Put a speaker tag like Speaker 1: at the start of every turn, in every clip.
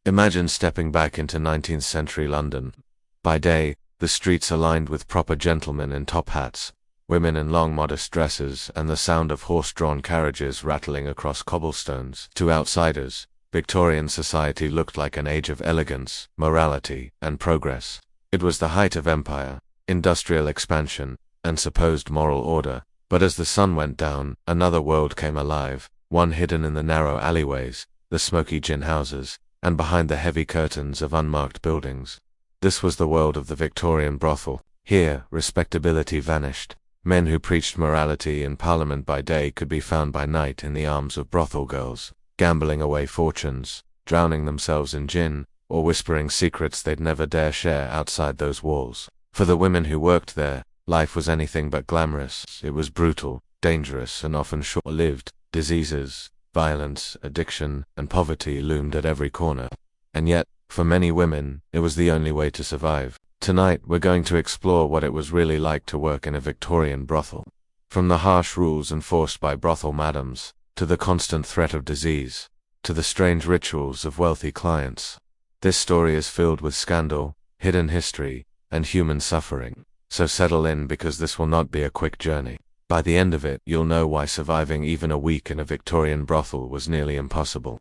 Speaker 1: Imagine stepping back into 19th century London. By day, the streets are lined with proper gentlemen in top hats, women in long modest dresses, and the sound of horse-drawn carriages rattling across cobblestones. To outsiders, Victorian society looked like an age of elegance, morality, and progress. It was the height of empire, industrial expansion, and supposed moral order. But as the sun went down, another world came alive, one hidden in the narrow alleyways, the smoky gin houses, and behind the heavy curtains of unmarked buildings. This was the world of the Victorian brothel. Here, respectability vanished. Men who preached morality in Parliament by day could be found by night in the arms of brothel girls, gambling away fortunes, drowning themselves in gin, or whispering secrets they'd never dare share outside those walls. For the women who worked there, life was anything but glamorous. It was brutal, dangerous, and often short-lived. Diseases, violence, addiction, and poverty loomed at every corner. And yet, for many women, it was the only way to survive. Tonight, we're going to explore what it was really like to work in a Victorian brothel. From the harsh rules enforced by brothel madams, to the constant threat of disease, to the strange rituals of wealthy clients. This story is filled with scandal, hidden history, and human suffering. So settle in, because this will not be a quick journey. By the end of it, you'll know why surviving even a week in a Victorian brothel was nearly impossible.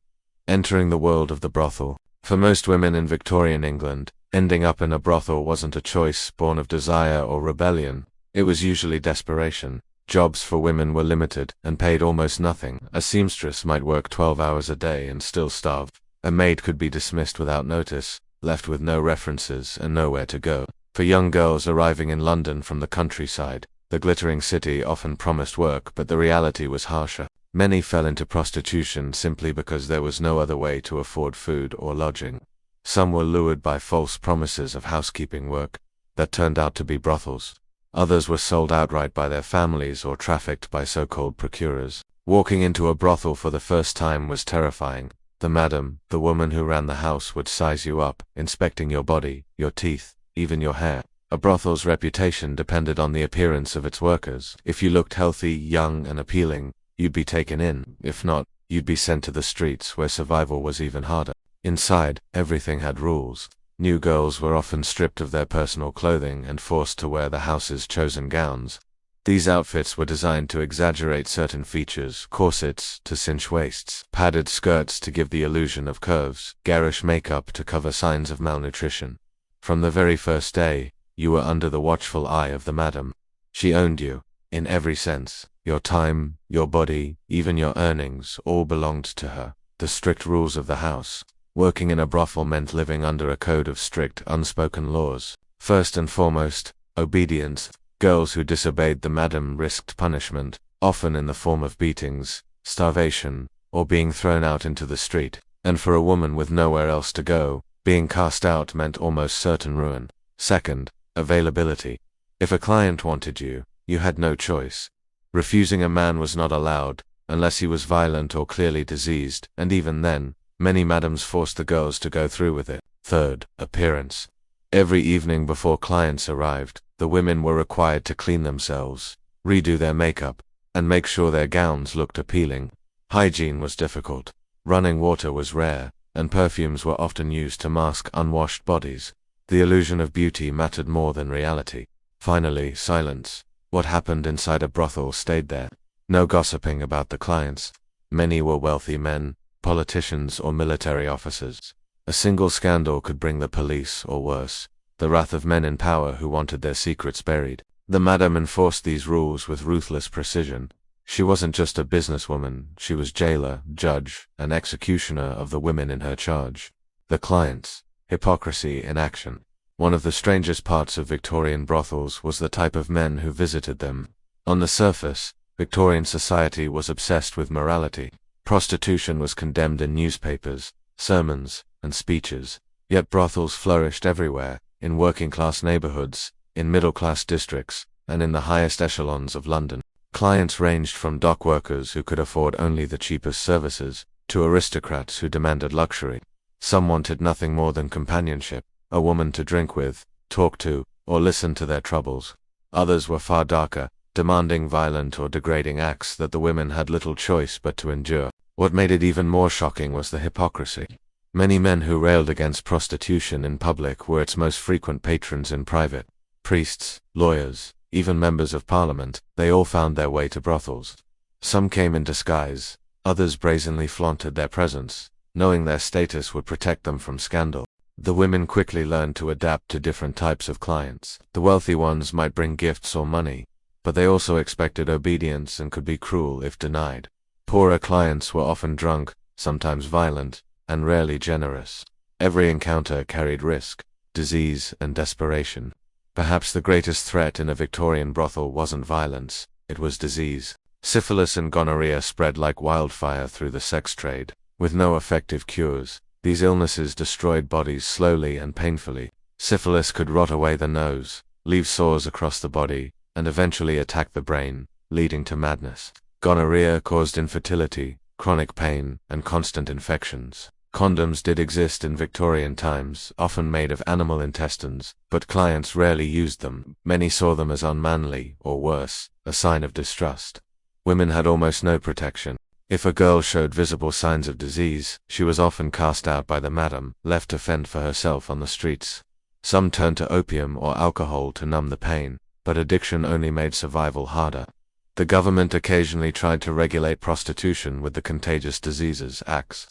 Speaker 1: Entering the world of the brothel. For most women in Victorian England, ending up in a brothel wasn't a choice born of desire or rebellion. It was usually desperation. Jobs for women were limited and paid almost nothing. A seamstress might work 12 hours a day and still starve. A maid could be dismissed without notice, left with no references and nowhere to go. For young girls arriving in London from the countryside, the glittering city often promised work, but the reality was harsher. Many fell into prostitution simply because there was no other way to afford food or lodging. Some were lured by false promises of housekeeping work that turned out to be brothels. Others were sold outright by their families or trafficked by so-called procurers. Walking into a brothel for the first time was terrifying. The madam, the woman who ran the house, would size you up, inspecting your body, your teeth, even your hair. A brothel's reputation depended on the appearance of its workers. If you looked healthy, young, and appealing, you'd be taken in. If not, you'd be sent to the streets, where survival was even harder. Inside, everything had rules. New girls were often stripped of their personal clothing and forced to wear the house's chosen gowns. These outfits were designed to exaggerate certain features: corsets to cinch waists, padded skirts to give the illusion of curves, garish makeup to cover signs of malnutrition. From the very first day, you were under the watchful eye of the madam. She owned you, in every sense. Your time, your body, even your earnings, all belonged to her. The strict rules of the house. Working in a brothel meant living under a code of strict, unspoken laws. First and foremost, obedience. Girls who disobeyed the madam risked punishment, often in the form of beatings, starvation, or being thrown out into the street. And for a woman with nowhere else to go, being cast out meant almost certain ruin. Second, availability. If a client wanted you, you had no choice. Refusing a man was not allowed, unless he was violent or clearly diseased, and even then, many madams forced the girls to go through with it. Third, appearance. Every evening before clients arrived, the women were required to clean themselves, redo their makeup, and make sure their gowns looked appealing. Hygiene was difficult. Running water was rare, and perfumes were often used to mask unwashed bodies. The illusion of beauty mattered more than reality. Finally, silence. What happened inside a brothel stayed there. No gossiping about the clients. Many were wealthy men, politicians, or military officers. A single scandal could bring the police, or worse, the wrath of men in power who wanted their secrets buried. The madam enforced these rules with ruthless precision. She wasn't just a businesswoman, she was jailer, judge, and executioner of the women in her charge. The clients. Hypocrisy in action. One of the strangest parts of Victorian brothels was the type of men who visited them. On the surface, Victorian society was obsessed with morality. Prostitution was condemned in newspapers, sermons, and speeches. Yet brothels flourished everywhere, in working-class neighborhoods, in middle-class districts, and in the highest echelons of London. Clients ranged from dock workers who could afford only the cheapest services, to aristocrats who demanded luxury. Some wanted nothing more than companionship, a woman to drink with, talk to, or listen to their troubles. Others were far darker, demanding violent or degrading acts that the women had little choice but to endure. What made it even more shocking was the hypocrisy. Many men who railed against prostitution in public were its most frequent patrons in private. Priests, lawyers, even members of parliament, they all found their way to brothels. Some came in disguise, others brazenly flaunted their presence, knowing their status would protect them from scandal. The women quickly learned to adapt to different types of clients. The wealthy ones might bring gifts or money, but they also expected obedience and could be cruel if denied. Poorer clients were often drunk, sometimes violent, and rarely generous. Every encounter carried risk, disease, and desperation. Perhaps the greatest threat in a Victorian brothel wasn't violence, it was disease. Syphilis and gonorrhea spread like wildfire through the sex trade. With no effective cures, these illnesses destroyed bodies slowly and painfully. Syphilis could rot away the nose, leave sores across the body, and eventually attack the brain, leading to madness. Gonorrhea caused infertility, chronic pain, and constant infections. Condoms did exist in Victorian times, often made of animal intestines, but clients rarely used them. Many saw them as unmanly, or worse, a sign of distrust. Women had almost no protection. If a girl showed visible signs of disease, she was often cast out by the madam, left to fend for herself on the streets. Some turned to opium or alcohol to numb the pain, but addiction only made survival harder. The government occasionally tried to regulate prostitution with the Contagious Diseases Acts,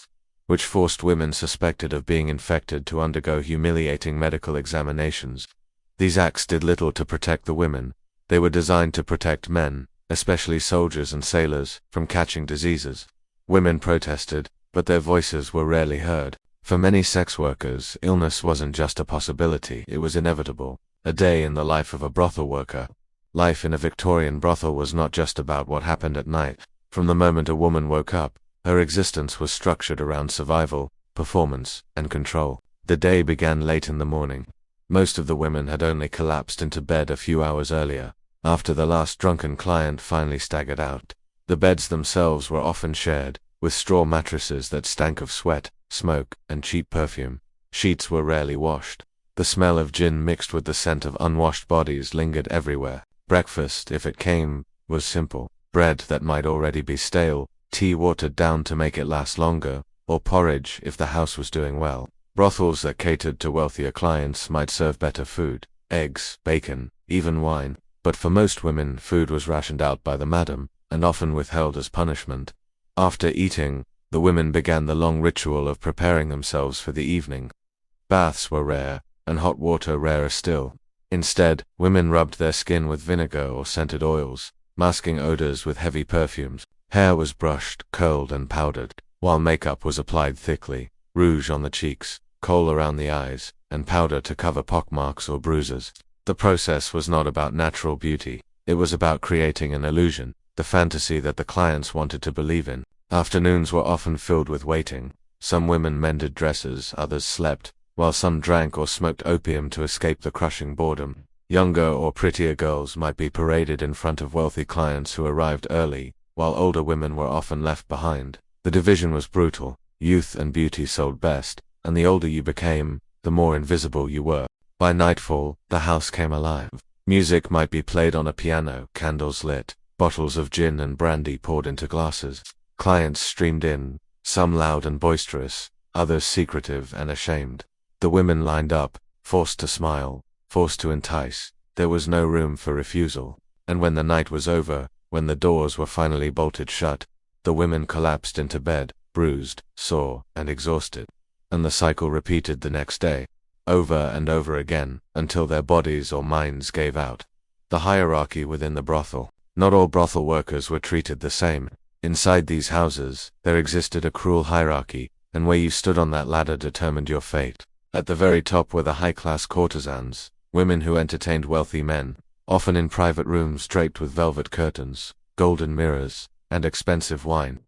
Speaker 1: which forced women suspected of being infected to undergo humiliating medical examinations. These acts did little to protect the women. They were designed to protect men, especially soldiers and sailors, from catching diseases. Women protested, but their voices were rarely heard. For many sex workers, illness wasn't just a possibility, it was inevitable. A day in the life of a brothel worker. Life in a Victorian brothel was not just about what happened at night. From the moment a woman woke up, her existence was structured around survival, performance, and control. The day began late in the morning. Most of the women had only collapsed into bed a few hours earlier, after the last drunken client finally staggered out. The beds themselves were often shared, with straw mattresses that stank of sweat, smoke, and cheap perfume. Sheets were rarely washed. The smell of gin mixed with the scent of unwashed bodies lingered everywhere. Breakfast, if it came, was simple. Bread that might already be stale, tea watered down to make it last longer, or porridge if the house was doing well. Brothels that catered to wealthier clients might serve better food, eggs, bacon, even wine. But for most women, food was rationed out by the madam, and often withheld as punishment. After eating, the women began the long ritual of preparing themselves for the evening. Baths were rare, and hot water rarer still. Instead, women rubbed their skin with vinegar or scented oils, masking odors with heavy perfumes. Hair was brushed, curled, and powdered, while makeup was applied thickly, rouge on the cheeks, kohl around the eyes, and powder to cover pockmarks or bruises. The process was not about natural beauty, it was about creating an illusion, the fantasy that the clients wanted to believe in. Afternoons were often filled with waiting. Some women mended dresses, others slept, while some drank or smoked opium to escape the crushing boredom. Younger or prettier girls might be paraded in front of wealthy clients who arrived early, while older women were often left behind. The division was brutal. Youth and beauty sold best, and the older you became, the more invisible you were. By nightfall, the house came alive. Music might be played on a piano, candles lit, bottles of gin and brandy poured into glasses. Clients streamed in, some loud and boisterous, others secretive and ashamed. The women lined up, forced to smile, forced to entice. There was no room for refusal. And when the night was over, when the doors were finally bolted shut, the women collapsed into bed, bruised, sore, and exhausted. And the cycle repeated the next day, over and over again, until their bodies or minds gave out. The hierarchy within the brothel. Not all brothel workers were treated the same. Inside these houses, there existed a cruel hierarchy, and where you stood on that ladder determined your fate. At the very top were the high-class courtesans, women who entertained wealthy men, often in private rooms draped with velvet curtains, golden mirrors, and expensive wine.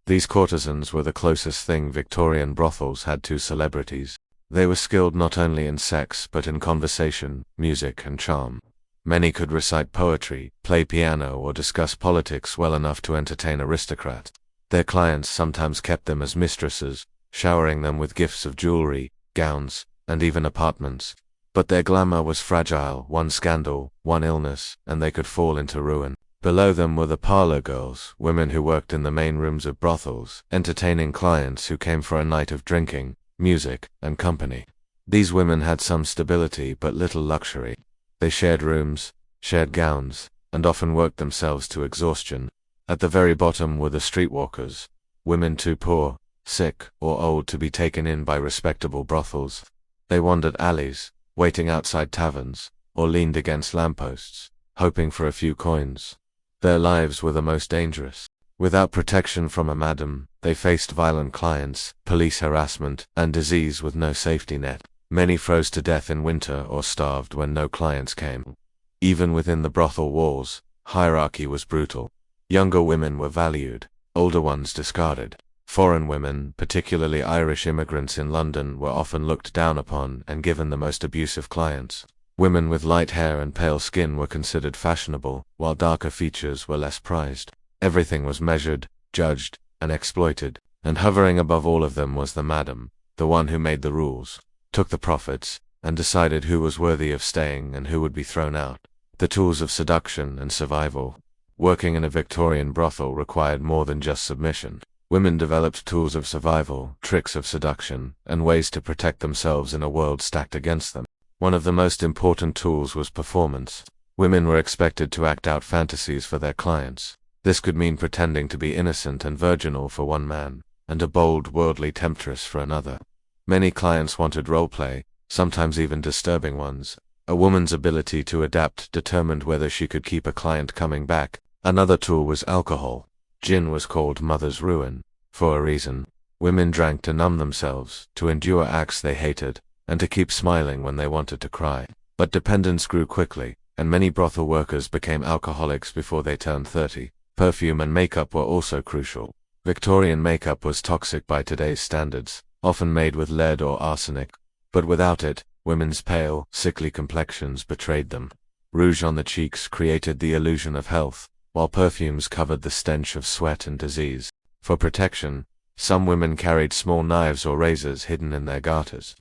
Speaker 1: These courtesans were the closest thing Victorian brothels had to celebrities. They were skilled not only in sex but in conversation, music, and charm. Many could recite poetry, play piano, or discuss politics well enough to entertain aristocrats. Their clients sometimes kept them as mistresses, showering them with gifts of jewelry, gowns, and even apartments. But their glamour was fragile. One scandal, one illness, and they could fall into ruin. Below them were the parlor girls, women who worked in the main rooms of brothels, entertaining clients who came for a night of drinking, music, and company. These women had some stability but little luxury. They shared rooms, shared gowns, and often worked themselves to exhaustion. At the very bottom were the streetwalkers, women too poor, sick, or old to be taken in by respectable brothels. They wandered alleys, waiting outside taverns, or leaned against lampposts, hoping for a few coins. Their lives were the most dangerous. Without protection from a madam, they faced violent clients, police harassment, and disease with no safety net. Many froze to death in winter or starved when no clients came. Even within the brothel walls, hierarchy was brutal. Younger women were valued, older ones discarded. Foreign women, particularly Irish immigrants in London, were often looked down upon and given the most abusive clients. Women with light hair and pale skin were considered fashionable, while darker features were less prized. Everything was measured, judged, and exploited, and hovering above all of them was the madam, the one who made the rules, took the profits, and decided who was worthy of staying and who would be thrown out. The tools of seduction and survival. Working in a Victorian brothel required more than just submission. Women developed tools of survival, tricks of seduction, and ways to protect themselves in a world stacked against them. One of the most important tools was performance. Women were expected to act out fantasies for their clients. This could mean pretending to be innocent and virginal for one man, and a bold, worldly temptress for another. Many clients wanted role-play, sometimes even disturbing ones. A woman's ability to adapt determined whether she could keep a client coming back. Another tool was alcohol. Gin was called mother's ruin, for a reason. Women drank to numb themselves, to endure acts they hated, and to keep smiling when they wanted to cry. But dependence grew quickly, and many brothel workers became alcoholics before they turned 30. Perfume and makeup were also crucial. Victorian makeup was toxic by today's standards, often made with lead or arsenic. But without it, women's pale, sickly complexions betrayed them. Rouge on the cheeks created the illusion of health, while perfumes covered the stench of sweat and disease. For protection, some women carried small knives or razors hidden in their garters.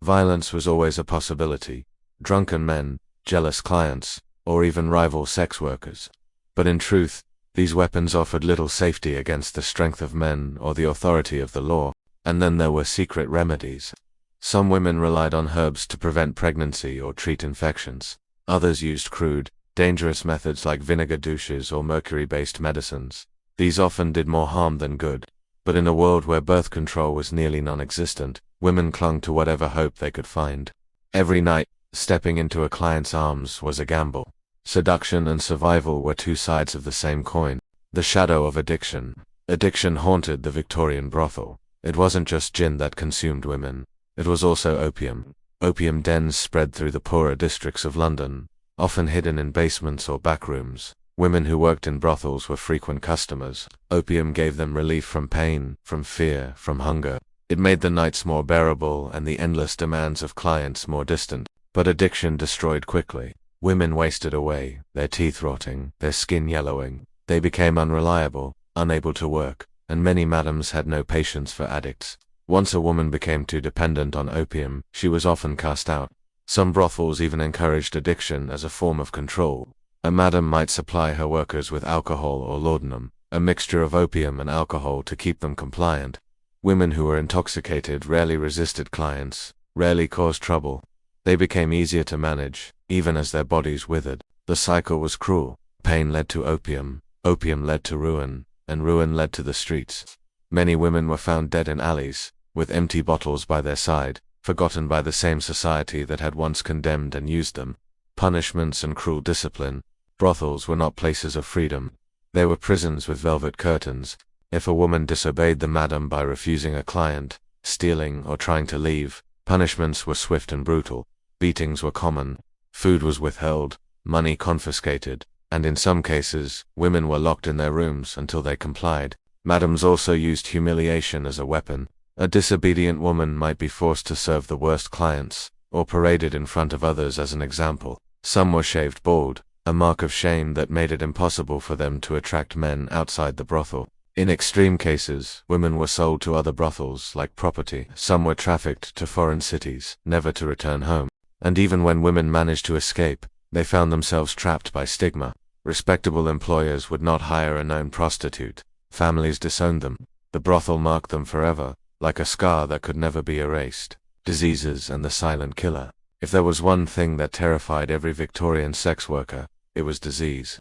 Speaker 1: Violence was always a possibility. Drunken men, jealous clients, or even rival sex workers. But in truth, these weapons offered little safety against the strength of men or the authority of the law. And then there were secret remedies. Some women relied on herbs to prevent pregnancy or treat infections. Others used crude, dangerous methods like vinegar douches or mercury-based medicines. These often did more harm than good. But in a world where birth control was nearly non-existent, women clung to whatever hope they could find. Every night, stepping into a client's arms was a gamble. Seduction and survival were two sides of the same coin. The shadow of addiction. Addiction haunted the Victorian brothel. It wasn't just gin that consumed women. It was also opium. Opium dens spread through the poorer districts of London, often hidden in basements or back rooms. Women who worked in brothels were frequent customers. Opium gave them relief from pain, from fear, from hunger. It made the nights more bearable and the endless demands of clients more distant. But addiction destroyed quickly. Women wasted away, their teeth rotting, their skin yellowing. They became unreliable, unable to work, and many madams had no patience for addicts. Once a woman became too dependent on opium, she was often cast out. Some brothels even encouraged addiction as a form of control. A madam might supply her workers with alcohol or laudanum, a mixture of opium and alcohol to keep them compliant. Women who were intoxicated rarely resisted clients, rarely caused trouble. They became easier to manage, even as their bodies withered. The cycle was cruel. Pain led to opium, opium led to ruin, and ruin led to the streets. Many women were found dead in alleys, with empty bottles by their side, forgotten by the same society that had once condemned and used them. Punishments and cruel discipline. Brothels were not places of freedom. They were prisons with velvet curtains. If a woman disobeyed the madam by refusing a client, stealing, or trying to leave, punishments were swift and brutal. Beatings were common. Food was withheld, money confiscated, and in some cases, women were locked in their rooms until they complied. Madams also used humiliation as a weapon. A disobedient woman might be forced to serve the worst clients, or paraded in front of others as an example. Some were shaved bald, a mark of shame that made it impossible for them to attract men outside the brothel. In extreme cases, women were sold to other brothels like property. Some were trafficked to foreign cities, never to return home. And even when women managed to escape, they found themselves trapped by stigma. Respectable employers would not hire a known prostitute. Families disowned them. The brothel marked them forever, like a scar that could never be erased. Diseases and the silent killer. If there was one thing that terrified every Victorian sex worker, it was disease.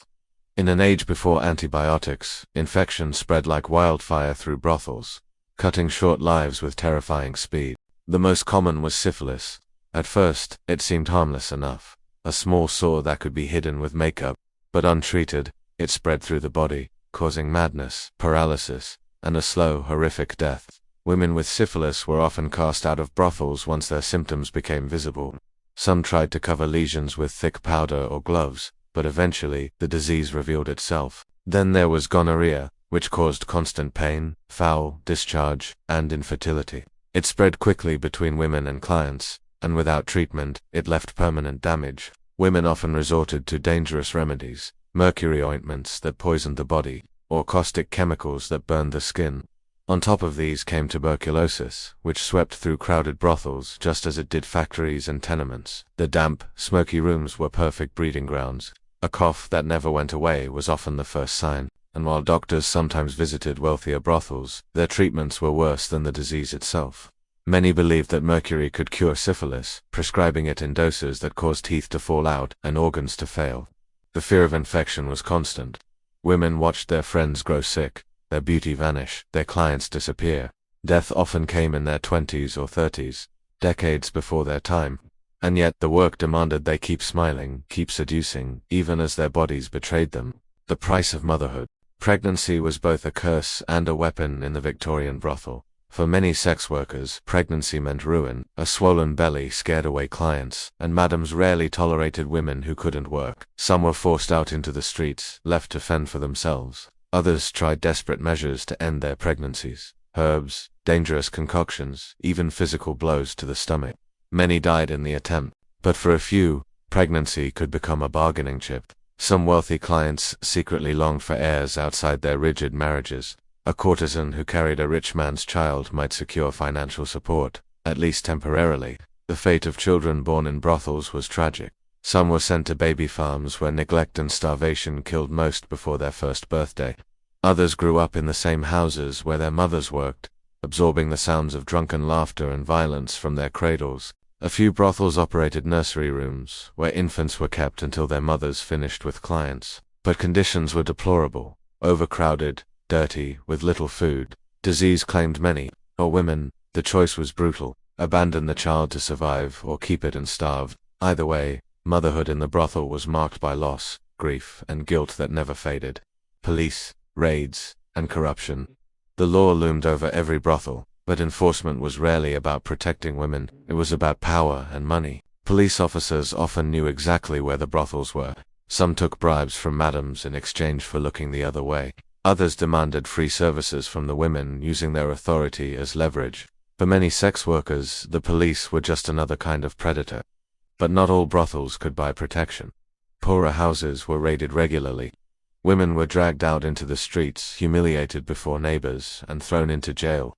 Speaker 1: In an age before antibiotics, infection spread like wildfire through brothels, cutting short lives with terrifying speed. The most common was syphilis. At first, it seemed harmless enough, a small sore that could be hidden with makeup, but untreated, it spread through the body, causing madness, paralysis, and a slow, horrific death. Women with syphilis were often cast out of brothels once their symptoms became visible. Some tried to cover lesions with thick powder or gloves, but eventually, the disease revealed itself. Then there was gonorrhea, which caused constant pain, foul discharge, and infertility. It spread quickly between women and clients, and without treatment, it left permanent damage. Women often resorted to dangerous remedies, mercury ointments that poisoned the body, or caustic chemicals that burned the skin. On top of these came tuberculosis, which swept through crowded brothels just as it did factories and tenements. The damp, smoky rooms were perfect breeding grounds. A cough that never went away was often the first sign, and while doctors sometimes visited wealthier brothels, their treatments were worse than the disease itself. Many believed that mercury could cure syphilis, prescribing it in doses that caused teeth to fall out and organs to fail. The fear of infection was constant. Women watched their friends grow sick, their beauty vanish, their clients disappear. Death often came in their 20s or 30s, decades before their time. And yet the work demanded they keep smiling, keep seducing, even as their bodies betrayed them. The price of motherhood. Pregnancy was both a curse and a weapon in the Victorian brothel. For many sex workers, pregnancy meant ruin. A swollen belly scared away clients, and madams rarely tolerated women who couldn't work. Some were forced out into the streets, left to fend for themselves. Others tried desperate measures to end their pregnancies. Herbs, dangerous concoctions, even physical blows to the stomach. Many died in the attempt, but for a few, pregnancy could become a bargaining chip. Some wealthy clients secretly longed for heirs outside their rigid marriages. A courtesan who carried a rich man's child might secure financial support, at least temporarily. The fate of children born in brothels was tragic. Some were sent to baby farms where neglect and starvation killed most before their first birthday. Others grew up in the same houses where their mothers worked, absorbing the sounds of drunken laughter and violence from their cradles. A few brothels operated nursery rooms, where infants were kept until their mothers finished with clients. But conditions were deplorable, overcrowded, dirty, with little food. Disease claimed many. For women, the choice was brutal: abandon the child to survive or keep it and starve. Either way, motherhood in the brothel was marked by loss, grief, and guilt that never faded. Police, raids, and corruption. The law loomed over every brothel, but enforcement was rarely about protecting women. It was about power and money. Police officers often knew exactly where the brothels were. Some took bribes from madams in exchange for looking the other way. Others demanded free services from the women, using their authority as leverage. For many sex workers, the police were just another kind of predator. But not all brothels could buy protection. Poorer houses were raided regularly. Women were dragged out into the streets, humiliated before neighbors, and thrown into jail.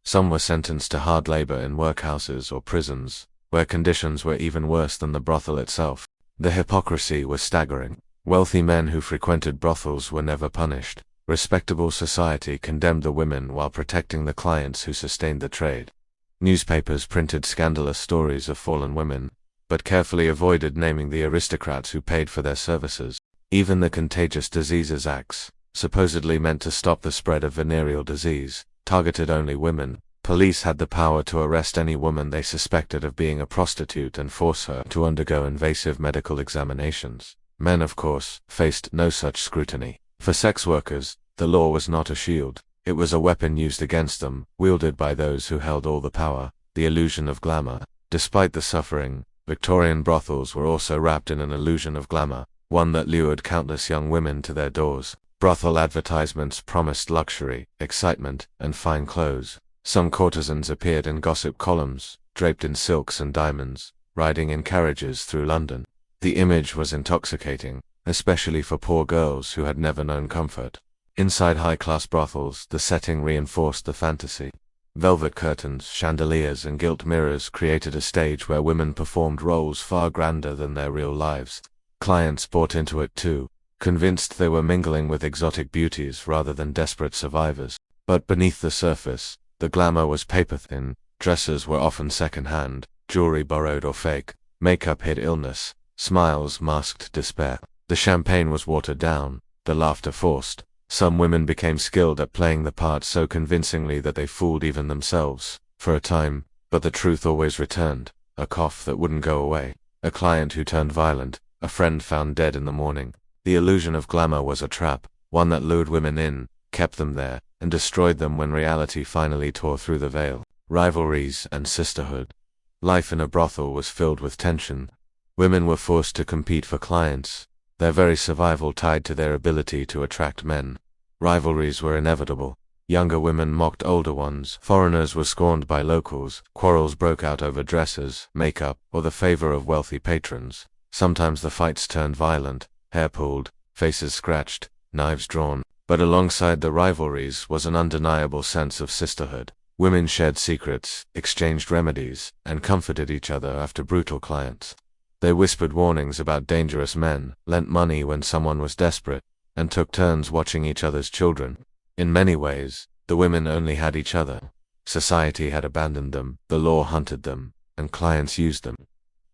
Speaker 1: Some were sentenced to hard labor in workhouses or prisons, where conditions were even worse than the brothel itself. The hypocrisy was staggering. Wealthy men who frequented brothels were never punished. Respectable society condemned the women while protecting the clients who sustained the trade. Newspapers printed scandalous stories of fallen women, but carefully avoided naming the aristocrats who paid for their services. Even the Contagious Diseases Acts, supposedly meant to stop the spread of venereal disease, targeted only women. Police had the power to arrest any woman they suspected of being a prostitute and force her to undergo invasive medical examinations. Men, of course, faced no such scrutiny. For sex workers, the law was not a shield. It was a weapon used against them, wielded by those who held all the power, the illusion of glamour. Despite the suffering, Victorian brothels were also wrapped in an illusion of glamour, one that lured countless young women to their doors. Brothel advertisements promised luxury, excitement, and fine clothes. Some courtesans appeared in gossip columns, draped in silks and diamonds, riding in carriages through London. The image was intoxicating, especially for poor girls who had never known comfort. Inside high-class brothels, the setting reinforced the fantasy. Velvet curtains, chandeliers, and gilt mirrors created a stage where women performed roles far grander than their real lives. Clients bought into it too, convinced they were mingling with exotic beauties rather than desperate survivors. But beneath the surface, The glamour was paper-thin, dresses were often second-hand, jewelry borrowed or fake, makeup hid illness, smiles masked despair. The champagne was watered down, the laughter forced. Some women became skilled at playing the part so convincingly that they fooled even themselves, for a time, but the truth always returned, a cough that wouldn't go away, a client who turned violent, a friend found dead in the morning. The illusion of glamour was a trap, one that lured women in, kept them there, and destroyed them when reality finally tore through the veil. Rivalries and sisterhood. Life in a brothel was filled with tension. Women were forced to compete for clients, their very survival tied to their ability to attract men. Rivalries were inevitable. Younger women mocked older ones, foreigners were scorned by locals, quarrels broke out over dresses, makeup, or the favor of wealthy patrons. Sometimes the fights turned violent, hair pulled, faces scratched, knives drawn, but alongside the rivalries was an undeniable sense of sisterhood. Women shared secrets, exchanged remedies, and comforted each other after brutal clients. They whispered warnings about dangerous men, lent money when someone was desperate, and took turns watching each other's children. In many ways, the women only had each other. Society had abandoned them, the law hunted them, and clients used them.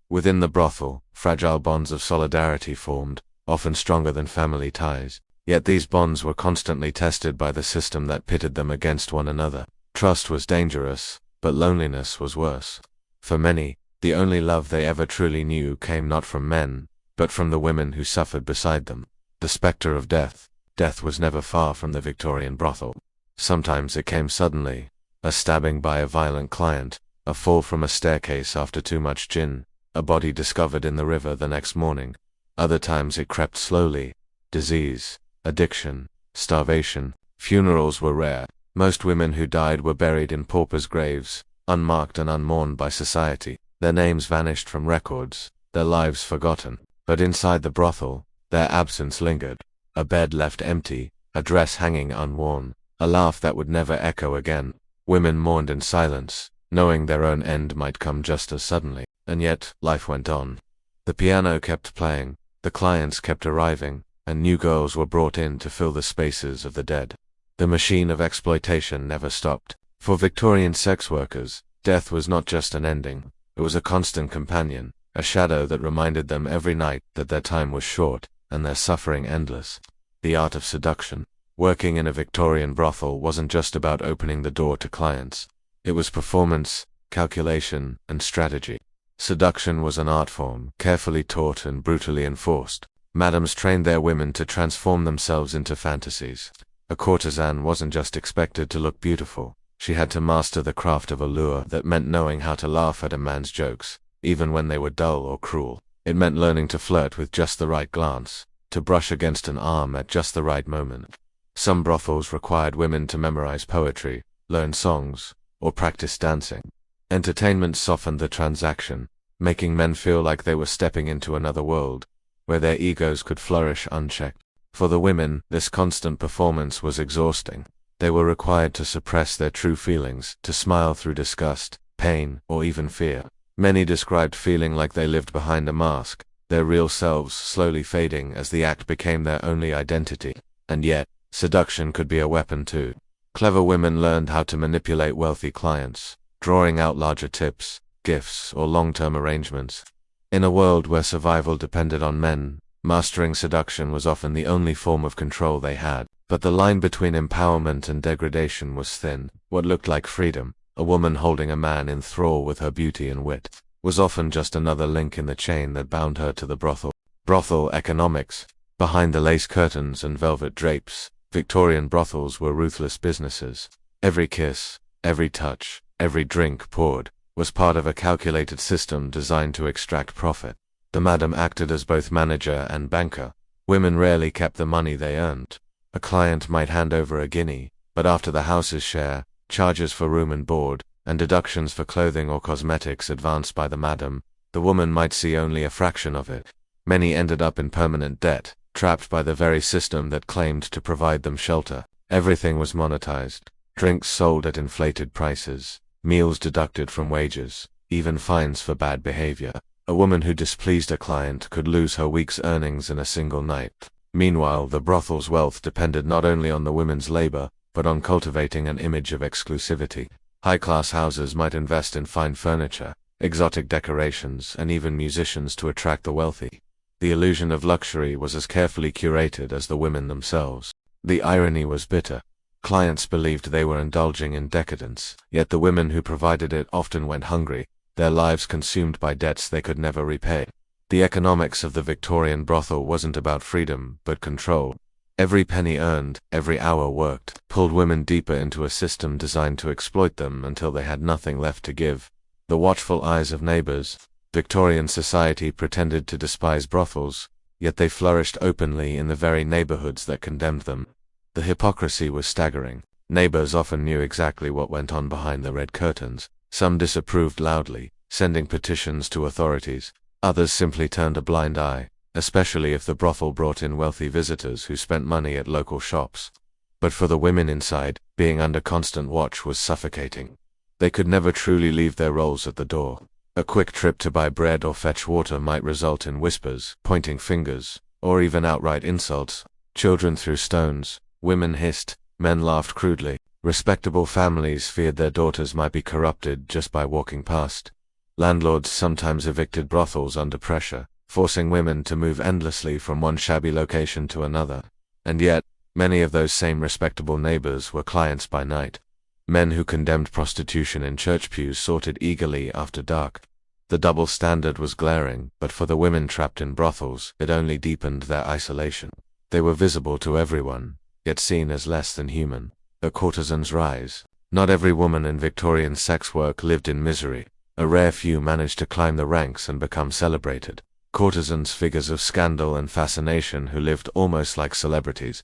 Speaker 1: Within the brothel, fragile bonds of solidarity formed, often stronger than family ties. Yet these bonds were constantly tested by the system that pitted them against one another. Trust was dangerous, but loneliness was worse. For many, the only love they ever truly knew came not from men, but from the women who suffered beside them. The specter of death. Death was never far from the Victorian brothel. Sometimes it came suddenly, a stabbing by a violent client, a fall from a staircase after too much gin, a body discovered in the river the next morning. Other times it crept slowly. Disease, addiction, starvation. Funerals were rare. Most women who died were buried in paupers' graves, unmarked and unmourned by society. Their names vanished from records, their lives forgotten. But inside the brothel, their absence lingered. A bed left empty, a dress hanging unworn, a laugh that would never echo again. Women mourned in silence, knowing their own end might come just as suddenly. And yet, life went on. The piano kept playing, the clients kept arriving, and new girls were brought in to fill the spaces of the dead. The machine of exploitation never stopped. For Victorian sex workers, death was not just an ending, it was a constant companion, a shadow that reminded them every night that their time was short, and their suffering endless. The art of seduction. Working in a Victorian brothel wasn't just about opening the door to clients. It was performance, calculation, and strategy. Seduction was an art form, carefully taught and brutally enforced. Madams trained their women to transform themselves into fantasies. A courtesan wasn't just expected to look beautiful. She had to master the craft of allure that meant knowing how to laugh at a man's jokes, even when they were dull or cruel. It meant learning to flirt with just the right glance, to brush against an arm at just the right moment. Some brothels required women to memorize poetry, learn songs, or practice dancing. Entertainment softened the transaction, making men feel like they were stepping into another world, where their egos could flourish unchecked. For the women, this constant performance was exhausting. They were required to suppress their true feelings, to smile through disgust, pain, or even fear. Many described feeling like they lived behind a mask, their real selves slowly fading as the act became their only identity. And yet, seduction could be a weapon too. Clever women learned how to manipulate wealthy clients, drawing out larger tips, gifts, or long-term arrangements. In a world where survival depended on men, mastering seduction was often the only form of control they had. But the line between empowerment and degradation was thin. What looked like freedom, a woman holding a man in thrall with her beauty and wit, was often just another link in the chain that bound her to the brothel. Brothel economics. Behind the lace curtains and velvet drapes, Victorian brothels were ruthless businesses. Every kiss, every touch, every drink poured, was part of a calculated system designed to extract profit. The madam acted as both manager and banker. Women rarely kept the money they earned. A client might hand over a guinea, but after the house's share, charges for room and board, and deductions for clothing or cosmetics advanced by the madam, the woman might see only a fraction of it. Many ended up in permanent debt, trapped by the very system that claimed to provide them shelter. Everything was monetized. Drinks sold at inflated prices, meals deducted from wages, even fines for bad behavior. A woman who displeased a client could lose her week's earnings in a single night. Meanwhile, the brothel's wealth depended not only on the women's labor, but on cultivating an image of exclusivity. High-class houses might invest in fine furniture, exotic decorations, and even musicians to attract the wealthy. The illusion of luxury was as carefully curated as the women themselves. The irony was bitter. Clients believed they were indulging in decadence, yet the women who provided it often went hungry, their lives consumed by debts they could never repay. The economics of the Victorian brothel wasn't about freedom, but control. Every penny earned, every hour worked, pulled women deeper into a system designed to exploit them until they had nothing left to give. The watchful eyes of neighbors. Victorian society pretended to despise brothels, yet they flourished openly in the very neighborhoods that condemned them. The hypocrisy was staggering. Neighbors often knew exactly what went on behind the red curtains. Some disapproved loudly, sending petitions to authorities. Others simply turned a blind eye, especially if the brothel brought in wealthy visitors who spent money at local shops. But for the women inside, being under constant watch was suffocating. They could never truly leave their roles at the door. A quick trip to buy bread or fetch water might result in whispers, pointing fingers, or even outright insults. Children threw stones, women hissed, men laughed crudely. Respectable families feared their daughters might be corrupted just by walking past. Landlords sometimes evicted brothels under pressure, forcing women to move endlessly from one shabby location to another. And yet, many of those same respectable neighbors were clients by night. Men who condemned prostitution in church pews sought it eagerly after dark. The double standard was glaring, but for the women trapped in brothels, it only deepened their isolation. They were visible to everyone, yet seen as less than human. A courtesan's rise. Not every woman in Victorian sex work lived in misery. A rare few managed to climb the ranks and become celebrated. Courtesans, figures of scandal and fascination who lived almost like celebrities.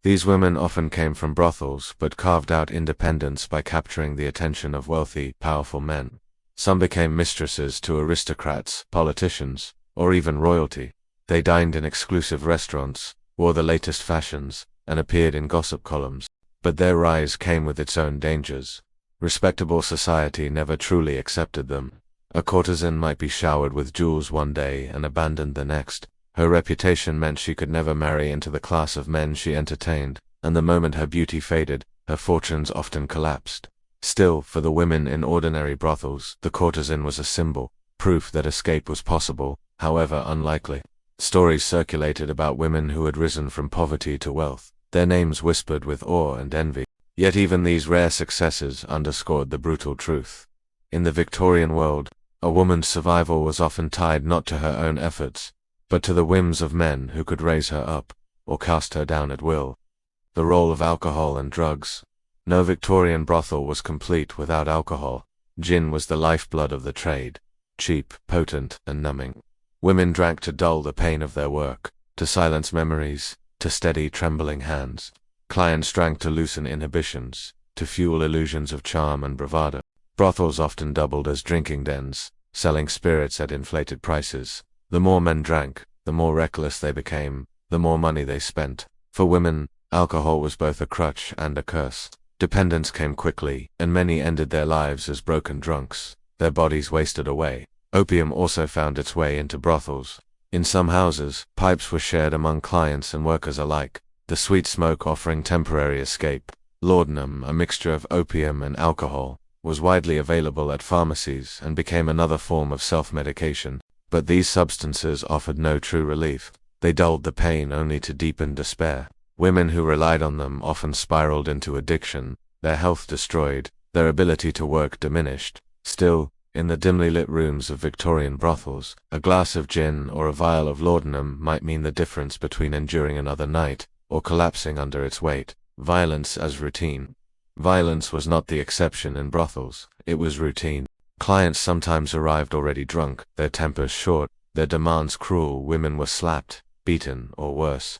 Speaker 1: These women often came from brothels, but carved out independence by capturing the attention of wealthy, powerful men. Some became mistresses to aristocrats, politicians, or even royalty. They dined in exclusive restaurants, wore the latest fashions, and appeared in gossip columns. But their rise came with its own dangers. Respectable society never truly accepted them. A courtesan might be showered with jewels one day and abandoned the next. Her reputation meant she could never marry into the class of men she entertained, and the moment her beauty faded, her fortunes often collapsed. Still, for the women in ordinary brothels, the courtesan was a symbol, proof that escape was possible, however unlikely. Stories circulated about women who had risen from poverty to wealth, their names whispered with awe and envy. Yet even these rare successes underscored the brutal truth. In the Victorian world, a woman's survival was often tied not to her own efforts, but to the whims of men who could raise her up, or cast her down at will. The role of alcohol and drugs. No Victorian brothel was complete without alcohol. Gin was the lifeblood of the trade. Cheap, potent, and numbing. Women drank to dull the pain of their work, to silence memories, to steady trembling hands. Clients drank to loosen inhibitions, to fuel illusions of charm and bravado. Brothels often doubled as drinking dens, selling spirits at inflated prices. The more men drank, the more reckless they became, the more money they spent. For women, alcohol was both a crutch and a curse. Dependence came quickly, and many ended their lives as broken drunks, their bodies wasted away. Opium also found its way into brothels. In some houses, pipes were shared among clients and workers alike, the sweet smoke offering temporary escape. Laudanum, a mixture of opium and alcohol, was widely available at pharmacies and became another form of self-medication. But these substances offered no true relief. They dulled the pain only to deepen despair. Women who relied on them often spiraled into addiction, their health destroyed, their ability to work diminished. Still, in the dimly lit rooms of Victorian brothels, a glass of gin or a vial of laudanum might mean the difference between enduring another night or collapsing under its weight. Violence as routine. Violence was not the exception in brothels, it was routine. Clients sometimes arrived already drunk, their tempers short, their demands cruel. Women were slapped, beaten, or worse.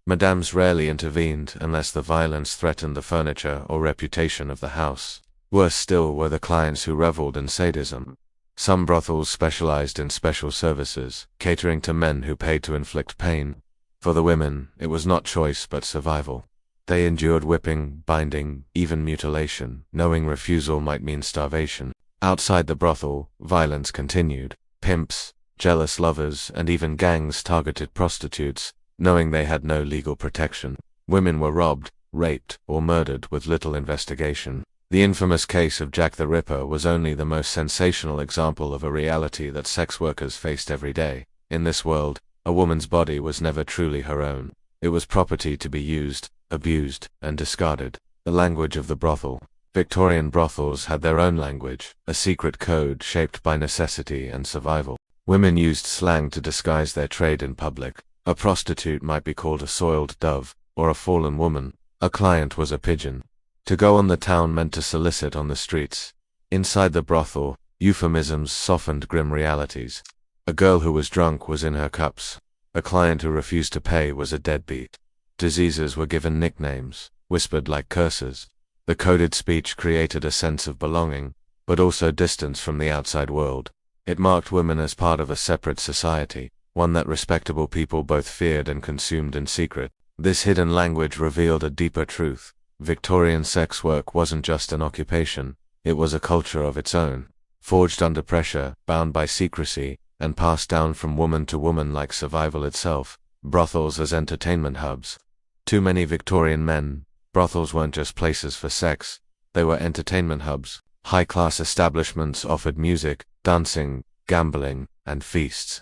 Speaker 1: Madames rarely intervened unless the violence threatened the furniture or reputation of the house. Worse still were the clients who reveled in sadism. Some brothels specialized in special services, catering to men who paid to inflict pain. For the women, it was not choice but survival. They endured whipping, binding, even mutilation, knowing refusal might mean starvation. Outside the brothel, violence continued. Pimps, jealous lovers, and even gangs targeted prostitutes, knowing they had no legal protection. Women were robbed, raped, or murdered with little investigation. The infamous case of Jack the Ripper was only the most sensational example of a reality that sex workers faced every day. In this world, a woman's body was never truly her own. It was property to be used, abused, and discarded. The language of the brothel. Victorian brothels had their own language, a secret code shaped by necessity and survival. Women used slang to disguise their trade in public. A prostitute might be called a soiled dove, or a fallen woman. A client was a pigeon. To go on the town meant to solicit on the streets. Inside the brothel, euphemisms softened grim realities. A girl who was drunk was in her cups. A client who refused to pay was a deadbeat. Diseases were given nicknames, whispered like curses. The coded speech created a sense of belonging, but also distance from the outside world. It marked women as part of a separate society, one that respectable people both feared and consumed in secret. This hidden language revealed a deeper truth. Victorian sex work wasn't just an occupation, it was a culture of its own, forged under pressure, bound by secrecy, and passed down from woman to woman like survival itself. Brothels as entertainment hubs. Too many Victorian men, brothels weren't just places for sex, they were entertainment hubs. High-class establishments offered music, dancing, gambling, and feasts.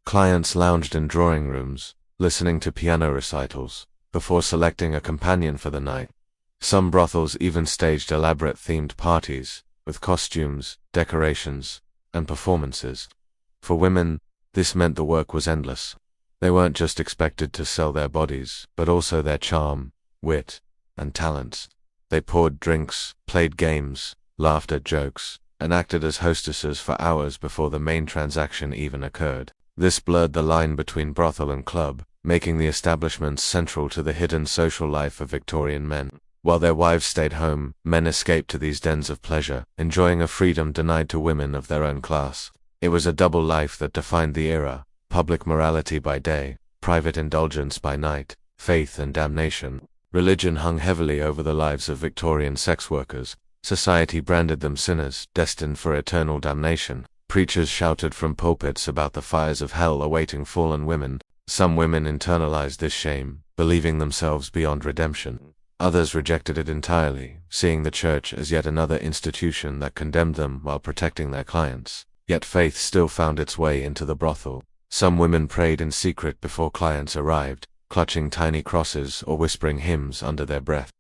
Speaker 1: Clients lounged in drawing rooms, listening to piano recitals, before selecting a companion for the night. Some brothels even staged elaborate themed parties, with costumes, decorations, and performances. For women, this meant the work was endless. They weren't just expected to sell their bodies, but also their charm, wit, and talents. They poured drinks, played games, laughed at jokes, and acted as hostesses for hours before the main transaction even occurred. This blurred the line between brothel and club, making the establishments central to the hidden social life of Victorian men. While their wives stayed home, men escaped to these dens of pleasure, enjoying a freedom denied to women of their own class. It was a double life that defined the era: public morality by day, private indulgence by night, faith and damnation. Religion hung heavily over the lives of Victorian sex workers. Society branded them sinners, destined for eternal damnation. Preachers shouted from pulpits about the fires of hell awaiting fallen women. Some women internalized this shame, believing themselves beyond redemption. Others rejected it entirely, seeing the church as yet another institution that condemned them while protecting their clients. Yet faith still found its way into the brothel. Some women prayed in secret before clients arrived, clutching tiny crosses or whispering hymns under their breath.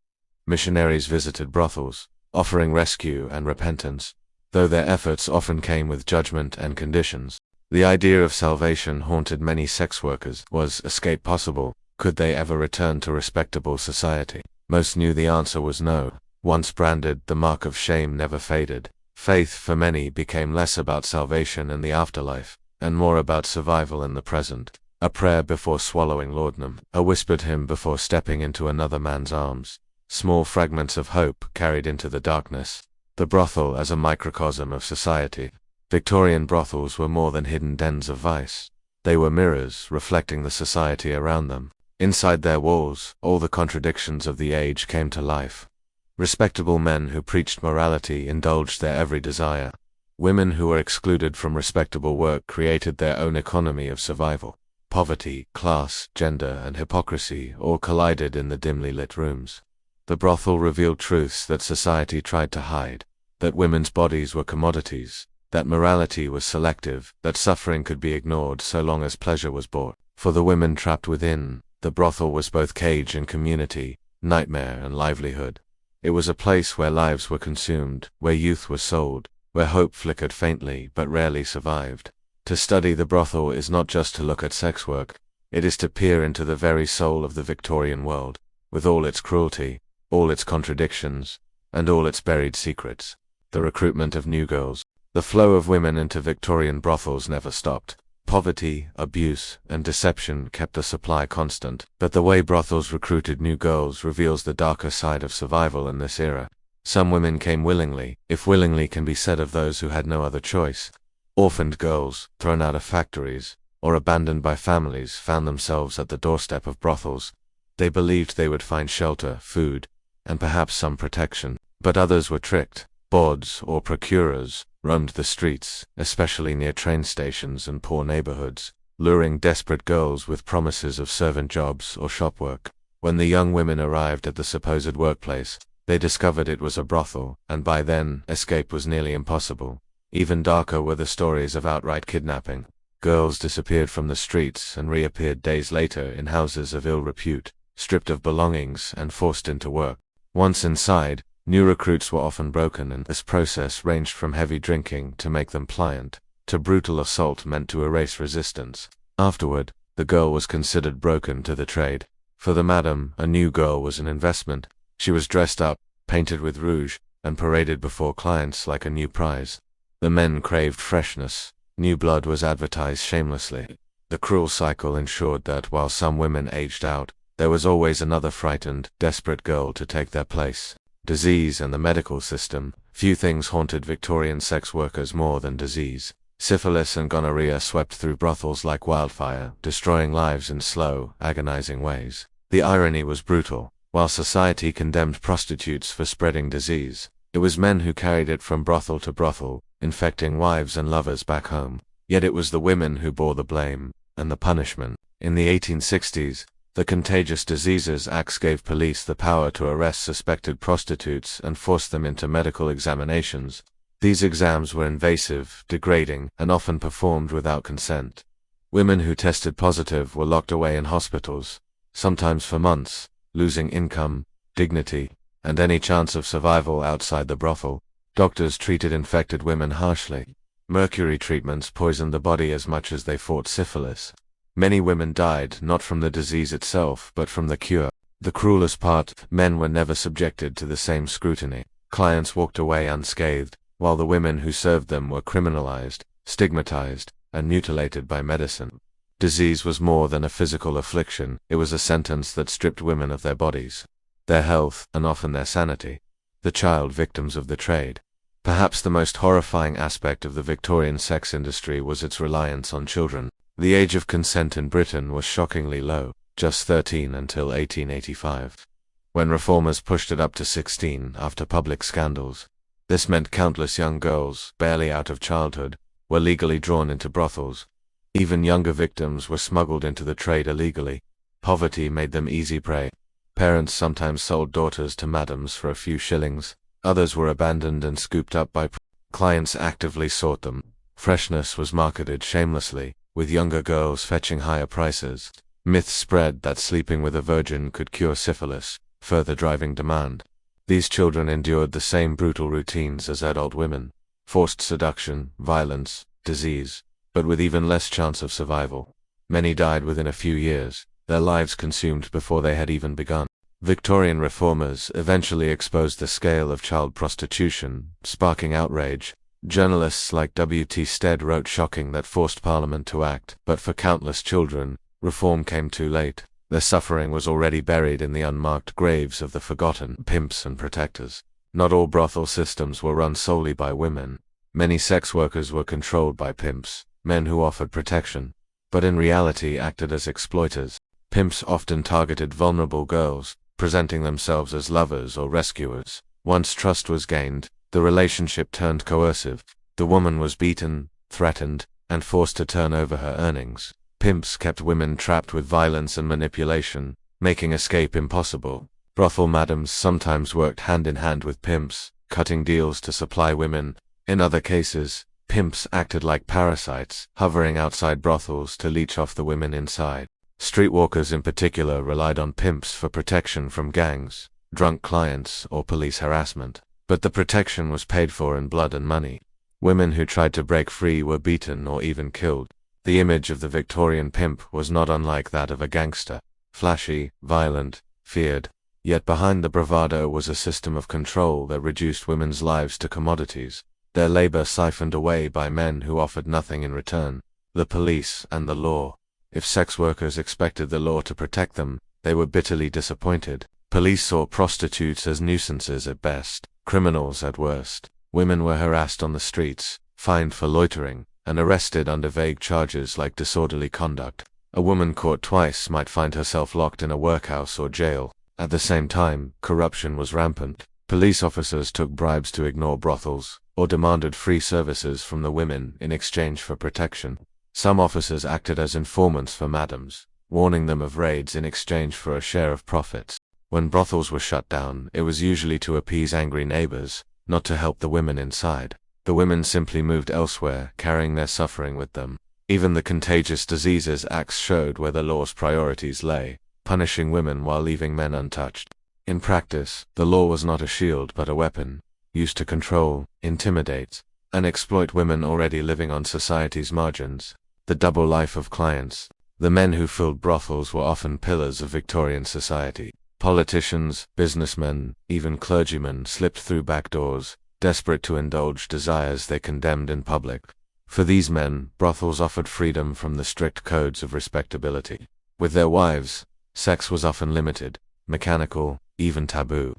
Speaker 1: Missionaries visited brothels, offering rescue and repentance, though their efforts often came with judgment and conditions. The idea of salvation haunted many sex workers. Was escape possible? Could they ever return to respectable society? Most knew the answer was no. Once branded, the mark of shame never faded. Faith for many became less about salvation in the afterlife, and more about survival in the present. A prayer before swallowing laudanum, a whispered hymn before stepping into another man's arms. Small fragments of hope carried into the darkness. The brothel as a microcosm of society. Victorian brothels were more than hidden dens of vice. They were mirrors reflecting the society around them. Inside their walls, all the contradictions of the age came to life. Respectable men who preached morality indulged their every desire. Women who were excluded from respectable work created their own economy of survival. Poverty, class, gender, and hypocrisy all collided in the dimly lit rooms. The brothel revealed truths that society tried to hide, that women's bodies were commodities, that morality was selective, that suffering could be ignored so long as pleasure was bought. For the women trapped within, the brothel was both cage and community, nightmare and livelihood. It was a place where lives were consumed, where youth was sold, where hope flickered faintly but rarely survived. To study the brothel is not just to look at sex work, it is to peer into the very soul of the Victorian world, with all its cruelty, all its contradictions, and all its buried secrets. The recruitment of new girls. The flow of women into Victorian brothels never stopped. Poverty, abuse, and deception kept the supply constant, but the way brothels recruited new girls reveals the darker side of survival in this era. Some women came willingly, if willingly can be said of those who had no other choice. Orphaned girls, thrown out of factories, or abandoned by families, found themselves at the doorstep of brothels. They believed they would find shelter, food, and perhaps some protection. But others were tricked. Bawds or procurers roamed the streets, especially near train stations and poor neighborhoods, luring desperate girls with promises of servant jobs or shop work. When the young women arrived at the supposed workplace, they discovered it was a brothel, and by then, escape was nearly impossible. Even darker were the stories of outright kidnapping. Girls disappeared from the streets and reappeared days later in houses of ill repute, stripped of belongings and forced into work. Once inside, new recruits were often broken, and this process ranged from heavy drinking to make them pliant, to brutal assault meant to erase resistance. Afterward, the girl was considered broken to the trade. For the madam, a new girl was an investment. She was dressed up, painted with rouge, and paraded before clients like a new prize. The men craved freshness. New blood was advertised shamelessly. The cruel cycle ensured that while some women aged out, there was always another frightened, desperate girl to take their place. Disease and the medical system. Few things haunted Victorian sex workers more than disease. Syphilis and gonorrhea swept through brothels like wildfire, destroying lives in slow, agonizing ways. The irony was brutal. While society condemned prostitutes for spreading disease, it was men who carried it from brothel to brothel, infecting wives and lovers back home. Yet it was the women who bore the blame and the punishment. In the 1860s, the Contagious Diseases Acts gave police the power to arrest suspected prostitutes and force them into medical examinations. These exams were invasive, degrading, and often performed without consent. Women who tested positive were locked away in hospitals, sometimes for months, losing income, dignity, and any chance of survival outside the brothel. Doctors treated infected women harshly. Mercury treatments poisoned the body as much as they fought syphilis. Many women died not from the disease itself but from the cure. The cruelest part, men were never subjected to the same scrutiny. Clients walked away unscathed, while the women who served them were criminalized, stigmatized, and mutilated by medicine. Disease was more than a physical affliction, it was a sentence that stripped women of their bodies, their health, and often their sanity. The child victims of the trade. Perhaps the most horrifying aspect of the Victorian sex industry was its reliance on children. The age of consent in Britain was shockingly low, just 13 until 1885, when reformers pushed it up to 16 after public scandals. This meant countless young girls, barely out of childhood, were legally drawn into brothels. Even younger victims were smuggled into the trade illegally. Poverty made them easy prey. Parents sometimes sold daughters to madams for a few shillings. Others were abandoned and scooped up by clients actively sought them. Freshness was marketed shamelessly, with younger girls fetching higher prices. Myths spread that sleeping with a virgin could cure syphilis, further driving demand. These children endured the same brutal routines as adult women. Forced seduction, violence, disease, but with even less chance of survival. Many died within a few years, their lives consumed before they had even begun. Victorian reformers eventually exposed the scale of child prostitution, sparking outrage. Journalists like W.T. Stead wrote shocking that forced Parliament to act, but for countless children, reform came too late. Their suffering was already buried in the unmarked graves of the forgotten pimps and protectors. Not all brothel systems were run solely by women. Many sex workers were controlled by pimps, men who offered protection, but in reality acted as exploiters. Pimps often targeted vulnerable girls, presenting themselves as lovers or rescuers. Once trust was gained, the relationship turned coercive. The woman was beaten, threatened, and forced to turn over her earnings. Pimps kept women trapped with violence and manipulation, making escape impossible. Brothel madams sometimes worked hand in hand with pimps, cutting deals to supply women. In other cases, pimps acted like parasites, hovering outside brothels to leech off the women inside. Streetwalkers in particular relied on pimps for protection from gangs, drunk clients, or police harassment. But the protection was paid for in blood and money. Women who tried to break free were beaten or even killed. The image of the Victorian pimp was not unlike that of a gangster. Flashy, violent, feared. Yet behind the bravado was a system of control that reduced women's lives to commodities, their labor siphoned away by men who offered nothing in return. The police and the law. If sex workers expected the law to protect them, they were bitterly disappointed. Police saw prostitutes as nuisances at best, criminals at worst. Women were harassed on the streets, fined for loitering, and arrested under vague charges like disorderly conduct. A woman caught twice might find herself locked in a workhouse or jail. At the same time, corruption was rampant. Police officers took bribes to ignore brothels, or demanded free services from the women in exchange for protection. Some officers acted as informants for madams, warning them of raids in exchange for a share of profits. When brothels were shut down, it was usually to appease angry neighbors, not to help the women inside. The women simply moved elsewhere, carrying their suffering with them. Even the Contagious Diseases Acts showed where the law's priorities lay, punishing women while leaving men untouched. In practice, the law was not a shield but a weapon, used to control, intimidate, and exploit women already living on society's margins. The double life of clients. The men who filled brothels were often pillars of Victorian society. Politicians, businessmen, even clergymen slipped through back doors, desperate to indulge desires they condemned in public. For these men, brothels offered freedom from the strict codes of respectability. With their wives, sex was often limited, mechanical, even taboo.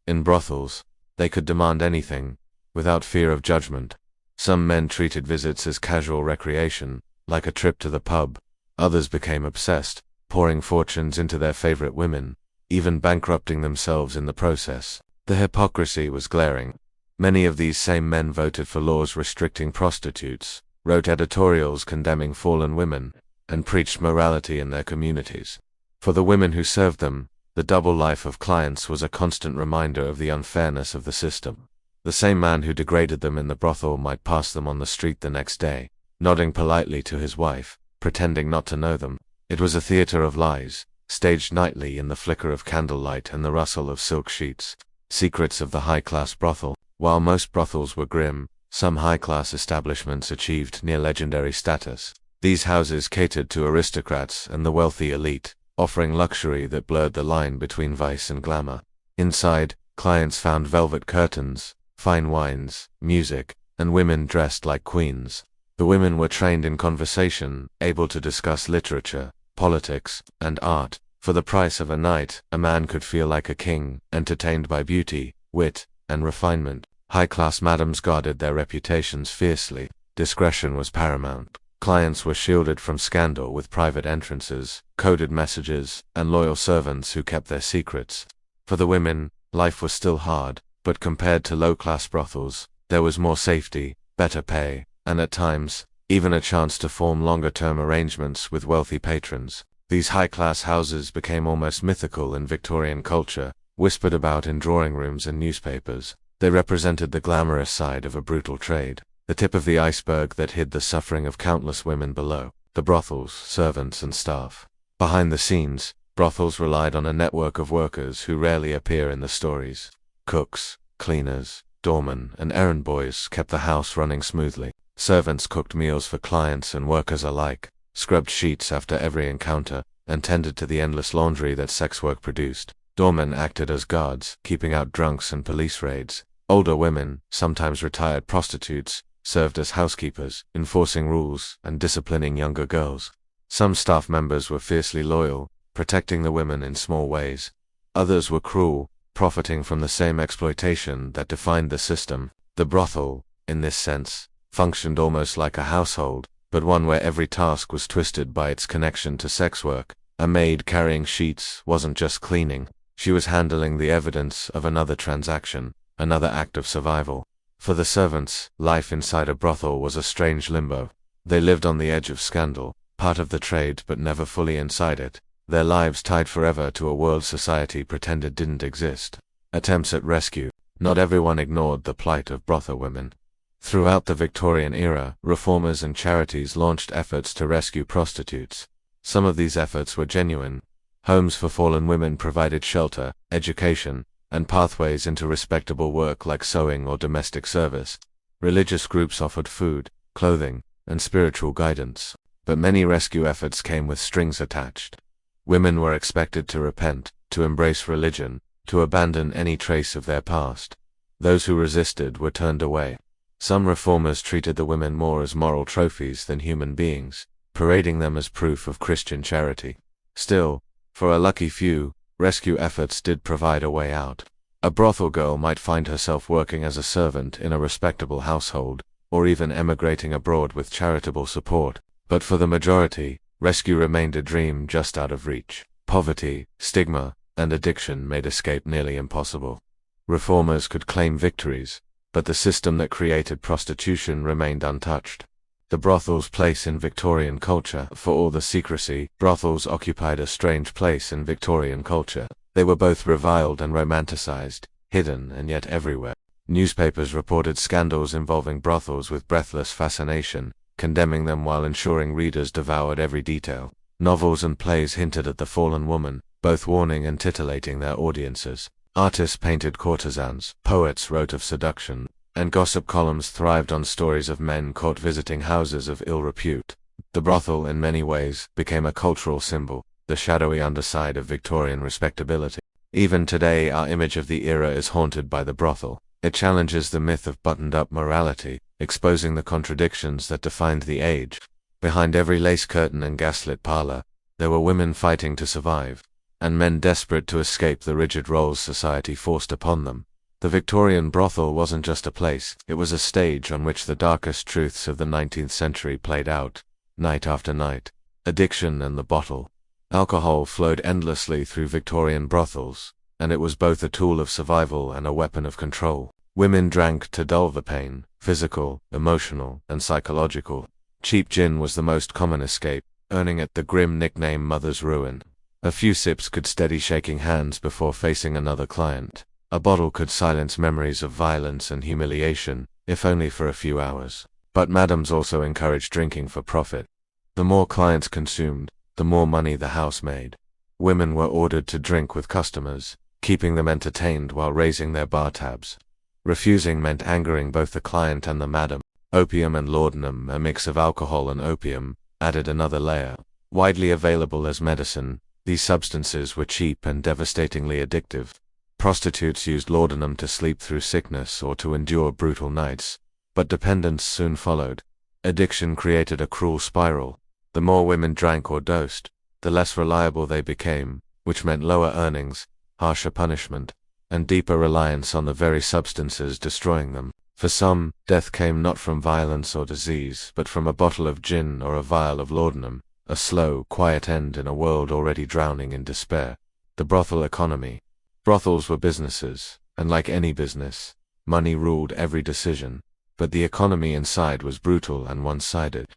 Speaker 1: In brothels, they could demand anything, without fear of judgment. Some men treated visits as casual recreation, like a trip to the pub. Others became obsessed, pouring fortunes into their favorite women, even bankrupting themselves in the process. The hypocrisy was glaring. Many of these same men voted for laws restricting prostitutes, wrote editorials condemning fallen women, and preached morality in their communities. For the women who served them, the double life of clients was a constant reminder of the unfairness of the system. The same man who degraded them in the brothel might pass them on the street the next day, nodding politely to his wife, pretending not to know them. It was a theater of lies, staged nightly in the flicker of candlelight and the rustle of silk sheets. Secrets of the high-class brothel. While most brothels were grim, some high-class establishments achieved near-legendary status. These houses catered to aristocrats and the wealthy elite, offering luxury that blurred the line between vice and glamour. Inside, clients found velvet curtains, fine wines, music, and women dressed like queens. The women were trained in conversation, able to discuss literature, politics, and art. For the price of a night, a man could feel like a king, entertained by beauty, wit, and refinement. High-class madams guarded their reputations fiercely. Discretion was paramount. Clients were shielded from scandal with private entrances, coded messages, and loyal servants who kept their secrets. For the women, life was still hard, but compared to low-class brothels, there was more safety, better pay, and at times, even a chance to form longer-term arrangements with wealthy patrons. These high-class houses became almost mythical in Victorian culture, whispered about in drawing rooms and newspapers. They represented the glamorous side of a brutal trade, the tip of the iceberg that hid the suffering of countless women below. The brothels, servants, and staff. Behind the scenes, brothels relied on a network of workers who rarely appear in the stories. Cooks, cleaners, doormen, and errand boys kept the house running smoothly. Servants cooked meals for clients and workers alike, scrubbed sheets after every encounter, and tended to the endless laundry that sex work produced. Doormen acted as guards, keeping out drunks and police raids. Older women, sometimes retired prostitutes, served as housekeepers, enforcing rules and disciplining younger girls. Some staff members were fiercely loyal, protecting the women in small ways. Others were cruel, profiting from the same exploitation that defined the system. The brothel, in this sense, functioned almost like a household, but one where every task was twisted by its connection to sex work. A maid carrying sheets wasn't just cleaning, she was handling the evidence of another transaction, another act of survival. For the servants, life inside a brothel was a strange limbo. They lived on the edge of scandal, part of the trade but never fully inside it, their lives tied forever to a world society pretended didn't exist. Attempts at rescue. Not everyone ignored the plight of brothel women. Throughout the Victorian era, reformers and charities launched efforts to rescue prostitutes. Some of these efforts were genuine. Homes for fallen women provided shelter, education, and pathways into respectable work like sewing or domestic service. Religious groups offered food, clothing, and spiritual guidance. But many rescue efforts came with strings attached. Women were expected to repent, to embrace religion, to abandon any trace of their past. Those who resisted were turned away. Some reformers treated the women more as moral trophies than human beings, parading them as proof of Christian charity. Still, for a lucky few, rescue efforts did provide a way out. A brothel girl might find herself working as a servant in a respectable household, or even emigrating abroad with charitable support. But for the majority, rescue remained a dream just out of reach. Poverty, stigma, and addiction made escape nearly impossible. Reformers could claim victories, but the system that created prostitution remained untouched. The brothel's place in Victorian culture. For all the secrecy, brothels occupied a strange place in Victorian culture. They were both reviled and romanticized, hidden and yet everywhere. Newspapers reported scandals involving brothels with breathless fascination, condemning them while ensuring readers devoured every detail. Novels and plays hinted at the fallen woman, both warning and titillating their audiences. Artists painted courtesans, poets wrote of seduction, and gossip columns thrived on stories of men caught visiting houses of ill repute. The brothel, in many ways, became a cultural symbol, the shadowy underside of Victorian respectability. Even today, our image of the era is haunted by the brothel. It challenges the myth of buttoned-up morality, exposing the contradictions that defined the age. Behind every lace curtain and gaslit parlor, there were women fighting to survive, and men desperate to escape the rigid roles society forced upon them. The Victorian brothel wasn't just a place, it was a stage on which the darkest truths of the 19th century played out, night after night. Addiction and the bottle. Alcohol flowed endlessly through Victorian brothels, and it was both a tool of survival and a weapon of control. Women drank to dull the pain, physical, emotional, and psychological. Cheap gin was the most common escape, earning it the grim nickname Mother's Ruin. A few sips could steady shaking hands before facing another client. A bottle could silence memories of violence and humiliation, if only for a few hours. But madams also encouraged drinking for profit. The more clients consumed, the more money the house made. Women were ordered to drink with customers, keeping them entertained while raising their bar tabs. Refusing meant angering both the client and the madam. Opium and laudanum, a mix of alcohol and opium, added another layer. Widely available as medicine, these substances were cheap and devastatingly addictive. Prostitutes used laudanum to sleep through sickness or to endure brutal nights, but dependence soon followed. Addiction created a cruel spiral. The more women drank or dosed, the less reliable they became, which meant lower earnings, harsher punishment, and deeper reliance on the very substances destroying them. For some, death came not from violence or disease, but from a bottle of gin or a vial of laudanum, a slow, quiet end in a world already drowning in despair. The brothel economy. Brothels were businesses, and like any business, money ruled every decision, but the economy inside was brutal and one-sided.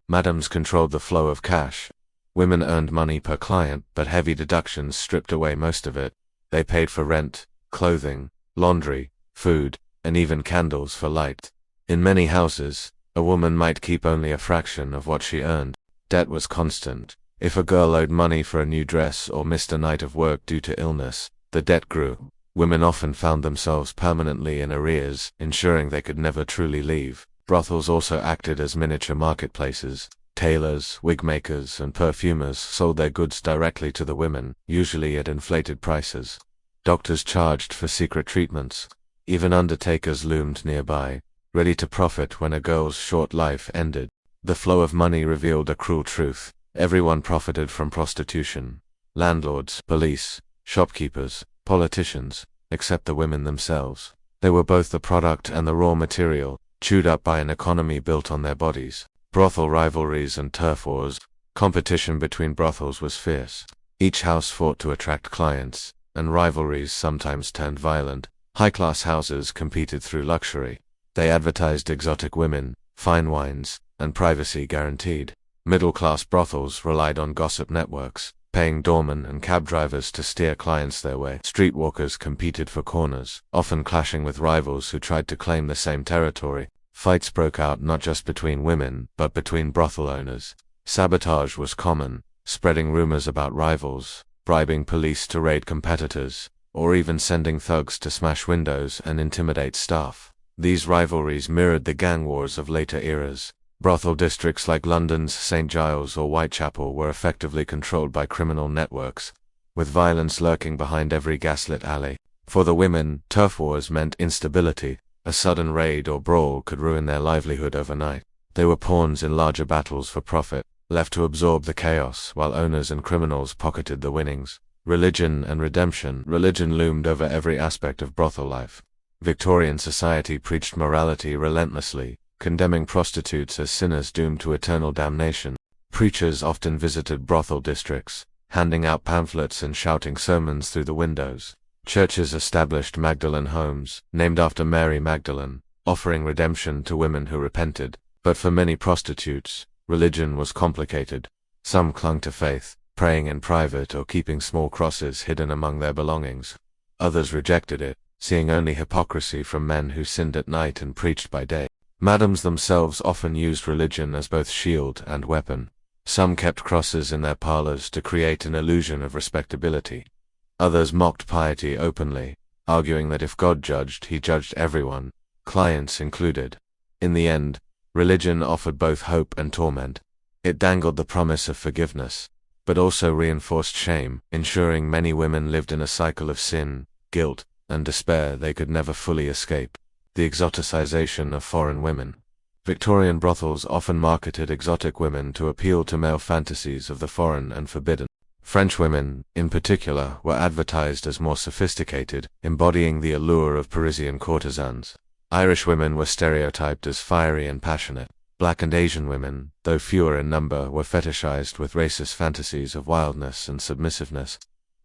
Speaker 1: Madams controlled the flow of cash. Women earned money per client, but heavy deductions stripped away most of it. They paid for rent, clothing, laundry, food, and even candles for light. In many houses, a woman might keep only a fraction of what she earned. Debt was constant. If a girl owed money for a new dress or missed a night of work due to illness, the debt grew. Women often found themselves permanently in arrears, ensuring they could never truly leave. Brothels also acted as miniature marketplaces. Tailors, wig makers, and perfumers sold their goods directly to the women, usually at inflated prices. Doctors charged for secret treatments. Even undertakers loomed nearby, ready to profit when a girl's short life ended. The flow of money revealed a cruel truth. Everyone profited from prostitution. Landlords, police, shopkeepers, politicians, except the women themselves. They were both the product and the raw material, chewed up by an economy built on their bodies. Brothel rivalries and turf wars. Competition between brothels was fierce. Each house fought to attract clients, and rivalries sometimes turned violent. High-class houses competed through luxury. They advertised exotic women, fine wines, and privacy guaranteed. Middle-class brothels relied on gossip networks, paying doormen and cab drivers to steer clients their way. Streetwalkers competed for corners, often clashing with rivals who tried to claim the same territory. Fights broke out not just between women, but between brothel owners. Sabotage was common, spreading rumors about rivals, bribing police to raid competitors, or even sending thugs to smash windows and intimidate staff. These rivalries mirrored the gang wars of later eras. Brothel districts like London's St. Giles or Whitechapel were effectively controlled by criminal networks, with violence lurking behind every gaslit alley. For the women, turf wars meant instability. A sudden raid or brawl could ruin their livelihood overnight. They were pawns in larger battles for profit, left to absorb the chaos while owners and criminals pocketed the winnings. Religion and redemption. Religion loomed over every aspect of brothel life. Victorian society preached morality relentlessly, condemning prostitutes as sinners doomed to eternal damnation. Preachers often visited brothel districts, handing out pamphlets and shouting sermons through the windows. Churches established Magdalene homes, named after Mary Magdalene, offering redemption to women who repented. But for many prostitutes, religion was complicated. Some clung to faith, praying in private or keeping small crosses hidden among their belongings. Others rejected it, seeing only hypocrisy from men who sinned at night and preached by day. Madams themselves often used religion as both shield and weapon. Some kept crosses in their parlors to create an illusion of respectability. Others mocked piety openly, arguing that if God judged, he judged everyone, clients included. In the end, religion offered both hope and torment. It dangled the promise of forgiveness, but also reinforced shame, ensuring many women lived in a cycle of sin, guilt, and despair they could never fully escape. The exoticization of foreign women. Victorian brothels often marketed exotic women to appeal to male fantasies of the foreign and forbidden. French women, in particular, were advertised as more sophisticated, embodying the allure of Parisian courtesans. Irish women were stereotyped as fiery and passionate. Black and Asian women, though fewer in number, were fetishized with racist fantasies of wildness and submissiveness.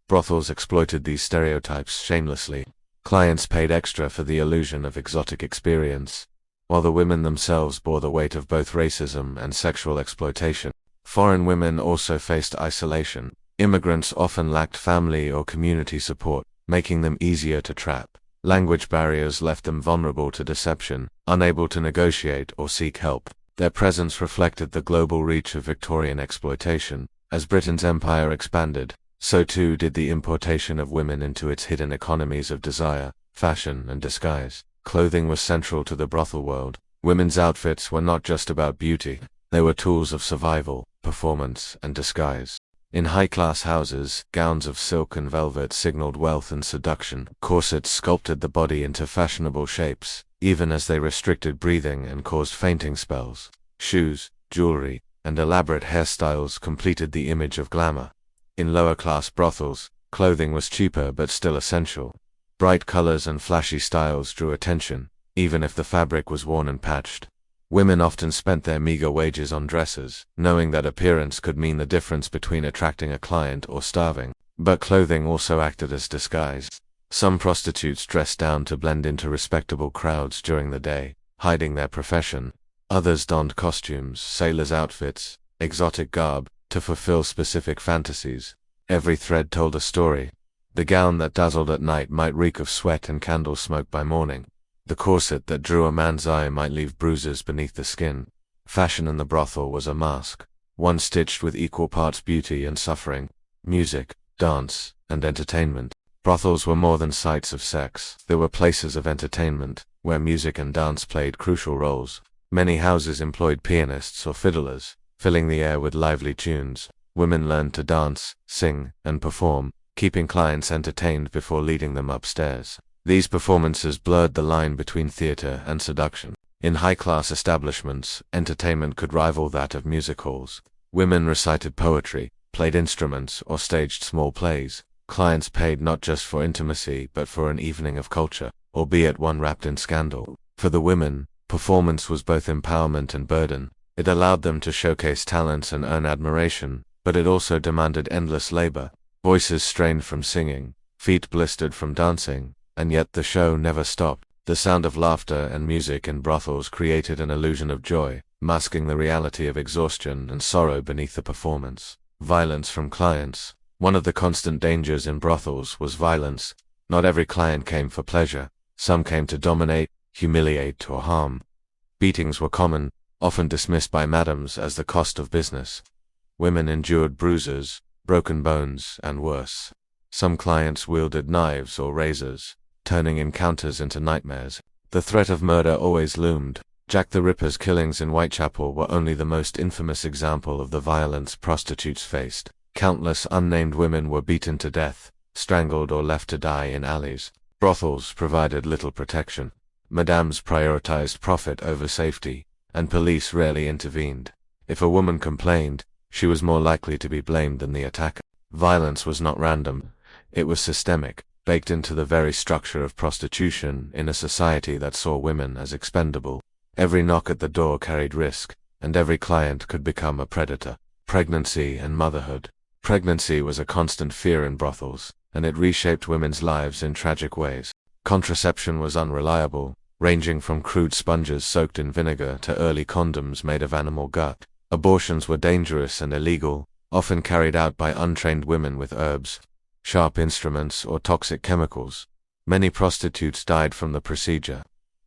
Speaker 1: Brothels exploited these stereotypes shamelessly. Clients paid extra for the illusion of exotic experience, while the women themselves bore the weight of both racism and sexual exploitation. Foreign women also faced isolation. Immigrants often lacked family or community support, making them easier to trap. Language barriers left them vulnerable to deception, unable to negotiate or seek help. Their presence reflected the global reach of Victorian exploitation. As Britain's empire expanded, so too did the importation of women into its hidden economies of desire, fashion, and disguise. Clothing was central to the brothel world. Women's outfits were not just about beauty, they were tools of survival, performance, and disguise. In high-class houses, gowns of silk and velvet signaled wealth and seduction. Corsets sculpted the body into fashionable shapes, even as they restricted breathing and caused fainting spells. Shoes, jewelry, and elaborate hairstyles completed the image of glamour. In lower-class brothels, clothing was cheaper but still essential. Bright colors and flashy styles drew attention, even if the fabric was worn and patched. Women often spent their meager wages on dresses, knowing that appearance could mean the difference between attracting a client or starving. But clothing also acted as disguise. Some prostitutes dressed down to blend into respectable crowds during the day, hiding their profession. Others donned costumes, sailors' outfits, exotic garb, to fulfill specific fantasies. Every thread told a story. The gown that dazzled at night might reek of sweat and candle smoke by morning. The corset that drew a man's eye might leave bruises beneath the skin. Fashion in the brothel was a mask, one stitched with equal parts beauty and suffering. Music, dance, and entertainment. Brothels were more than sites of sex. They were places of entertainment, where music and dance played crucial roles. Many houses employed pianists or fiddlers, filling the air with lively tunes. Women learned to dance, sing, and perform, keeping clients entertained before leading them upstairs. These performances blurred the line between theater and seduction. In high-class establishments, entertainment could rival that of music halls. Women recited poetry, played instruments, or staged small plays. Clients paid not just for intimacy but for an evening of culture, albeit one wrapped in scandal. For the women, performance was both empowerment and burden. It allowed them to showcase talents and earn admiration, but it also demanded endless labor. Voices strained from singing, feet blistered from dancing, and yet the show never stopped. The sound of laughter and music in brothels created an illusion of joy, masking the reality of exhaustion and sorrow beneath the performance. Violence from clients. One of the constant dangers in brothels was violence. Not every client came for pleasure. Some came to dominate, humiliate, or harm. Beatings were common, often dismissed by madams as the cost of business. Women endured bruises, broken bones, and worse. Some clients wielded knives or razors, turning encounters into nightmares. The threat of murder always loomed. Jack the Ripper's killings in Whitechapel were only the most infamous example of the violence prostitutes faced. Countless unnamed women were beaten to death, strangled, or left to die in alleys. Brothels provided little protection. Madams prioritized profit over safety, and police rarely intervened. If a woman complained, she was more likely to be blamed than the attacker. Violence was not random. It was systemic, baked into the very structure of prostitution in a society that saw women as expendable. Every knock at the door carried risk, and every client could become a predator. Pregnancy and motherhood. Pregnancy was a constant fear in brothels, and it reshaped women's lives in tragic ways. Contraception was unreliable, ranging from crude sponges soaked in vinegar to early condoms made of animal gut. Abortions were dangerous and illegal, often carried out by untrained women with herbs, sharp instruments, or toxic chemicals. Many prostitutes died from the procedure.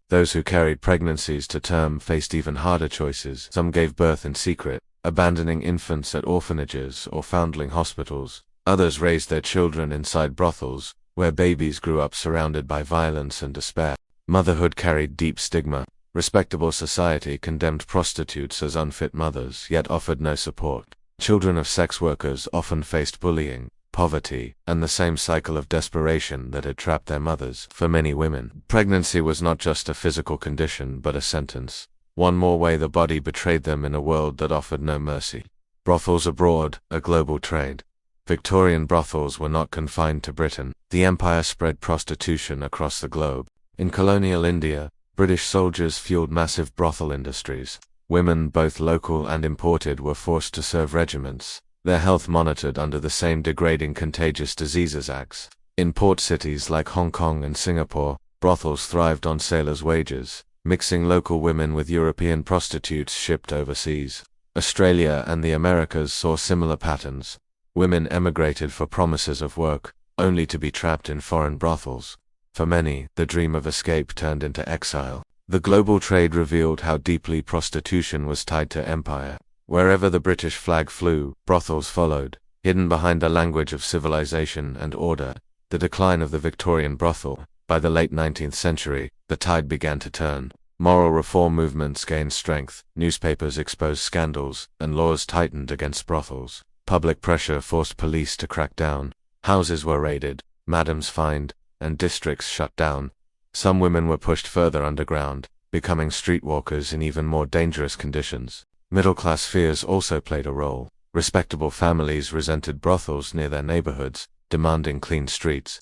Speaker 1: Those who carried pregnancies to term faced even harder choices. Some gave birth in secret, abandoning infants at orphanages or foundling hospitals. Others raised their children inside brothels, where babies grew up surrounded by violence and despair. Motherhood carried deep stigma. Respectable society condemned prostitutes as unfit mothers, yet offered no support. Children of sex workers often faced bullying, poverty, and the same cycle of desperation that had trapped their mothers. For many women, pregnancy was not just a physical condition but a sentence. One more way the body betrayed them in a world that offered no mercy. Brothels abroad, a global trade. Victorian brothels were not confined to Britain. The empire spread prostitution across the globe. In colonial India, British soldiers fueled massive brothel industries. Women, both local and imported, were forced to serve regiments, their health monitored under the same degrading Contagious Diseases Acts. In port cities like Hong Kong and Singapore, brothels thrived on sailors' wages, mixing local women with European prostitutes shipped overseas. Australia and the Americas saw similar patterns. Women emigrated for promises of work, only to be trapped in foreign brothels. For many, the dream of escape turned into exile. The global trade revealed how deeply prostitution was tied to empire. Wherever the British flag flew, brothels followed, hidden behind the language of civilization and order. The decline of the Victorian brothel. By the late 19th century, the tide began to turn. Moral reform movements gained strength, newspapers exposed scandals, and laws tightened against brothels. Public pressure forced police to crack down. Houses were raided, madams fined, and districts shut down. Some women were pushed further underground, becoming streetwalkers in even more dangerous conditions. Middle-class fears also played a role. Respectable families resented brothels near their neighborhoods, demanding clean streets.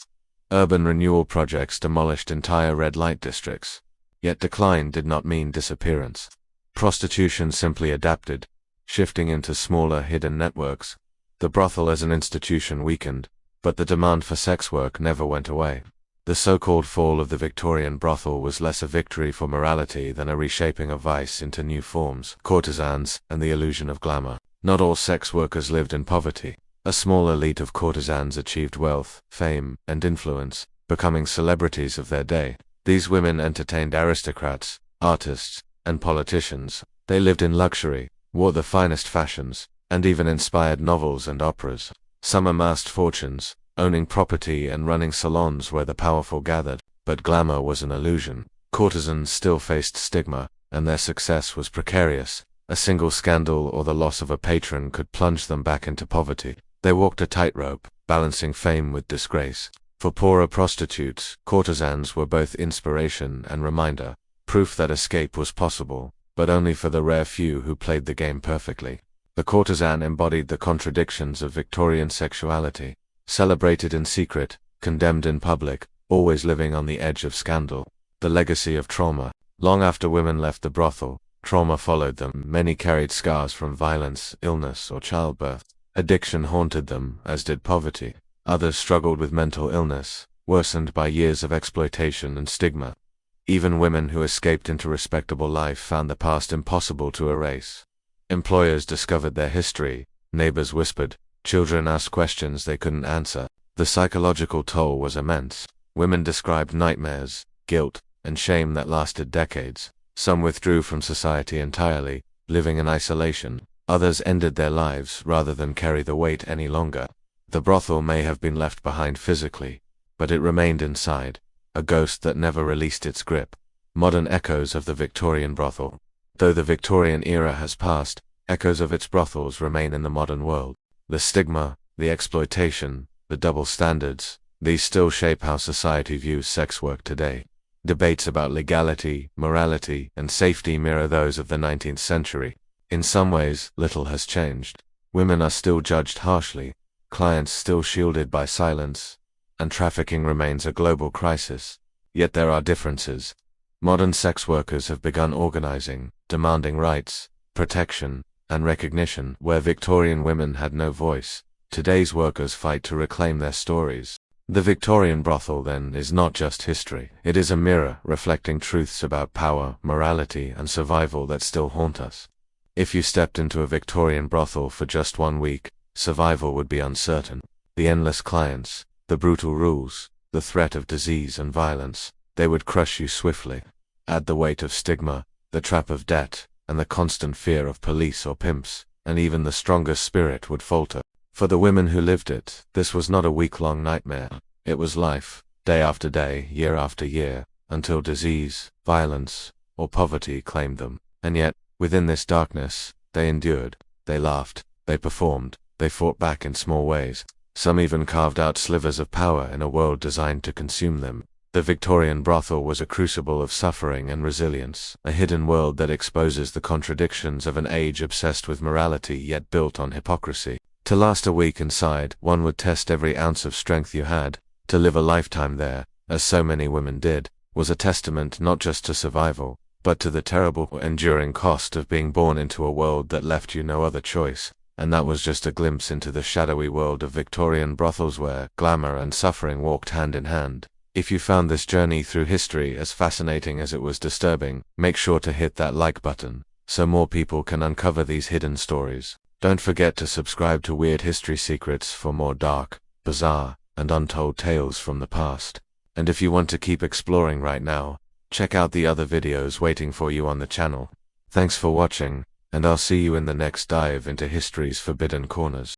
Speaker 1: Urban renewal projects demolished entire red light districts. Yet decline did not mean disappearance. Prostitution simply adapted, shifting into smaller hidden networks. The brothel as an institution weakened, but the demand for sex work never went away. The so-called fall of the Victorian brothel was less a victory for morality than a reshaping of vice into new forms, courtesans, and the illusion of glamour. Not all sex workers lived in poverty. A small elite of courtesans achieved wealth, fame, and influence, becoming celebrities of their day. These women entertained aristocrats, artists, and politicians. They lived in luxury, wore the finest fashions, and even inspired novels and operas. Some amassed fortunes, owning property and running salons where the powerful gathered, but glamour was an illusion. Courtesans still faced stigma, and their success was precarious. A single scandal or the loss of a patron could plunge them back into poverty. They walked a tightrope, balancing fame with disgrace. For poorer prostitutes, courtesans were both inspiration and reminder, proof that escape was possible, but only for the rare few who played the game perfectly. The courtesan embodied the contradictions of Victorian sexuality. Celebrated in secret, condemned in public, always living on the edge of scandal. The legacy of trauma. Long after women left the brothel, trauma followed them. Many carried scars from violence, illness, or childbirth. Addiction haunted them, as did poverty. Others struggled with mental illness, worsened by years of exploitation and stigma. Even women who escaped into respectable life found the past impossible to erase. Employers discovered their history, neighbors whispered, children asked questions they couldn't answer. The psychological toll was immense. Women described nightmares, guilt, and shame that lasted decades. Some withdrew from society entirely, living in isolation. Others ended their lives rather than carry the weight any longer. The brothel may have been left behind physically, but it remained inside, a ghost that never released its grip. Modern echoes of the Victorian brothel. Though the Victorian era has passed, echoes of its brothels remain in the modern world. The stigma, the exploitation, the double standards, these still shape how society views sex work today. Debates about legality, morality, and safety mirror those of the 19th century. In some ways, little has changed. Women are still judged harshly, clients still shielded by silence, and trafficking remains a global crisis. Yet there are differences. Modern sex workers have begun organizing, demanding rights, protection, and recognition where Victorian women had no voice. Today's workers fight to reclaim their stories. The Victorian brothel, then, is not just history. It is a mirror reflecting truths about power, morality, and survival that still haunt us. If you stepped into a Victorian brothel for just 1 week, survival would be uncertain. The endless clients, the brutal rules, the threat of disease and violence, they would crush you swiftly. Add the weight of stigma, the trap of debt, and the constant fear of police or pimps, and even the strongest spirit would falter. For the women who lived it, this was not a week-long nightmare. It was life, day after day, year after year, until disease, violence, or poverty claimed them. And yet, within this darkness, they endured, they laughed, they performed, they fought back in small ways. Some even carved out slivers of power in a world designed to consume them. The Victorian brothel was a crucible of suffering and resilience, a hidden world that exposes the contradictions of an age obsessed with morality yet built on hypocrisy. To last a week inside, one would test every ounce of strength you had. To live a lifetime there, as so many women did, was a testament not just to survival, but to the terrible, enduring cost of being born into a world that left you no other choice. And that was just a glimpse into the shadowy world of Victorian brothels where glamour and suffering walked hand in hand. If you found this journey through history as fascinating as it was disturbing, make sure to hit that like button, so more people can uncover these hidden stories. Don't forget to subscribe to Weird History Secrets for more dark, bizarre, and untold tales from the past. And if you want to keep exploring right now, check out the other videos waiting for you on the channel. Thanks for watching, and I'll see you in the next dive into history's forbidden corners.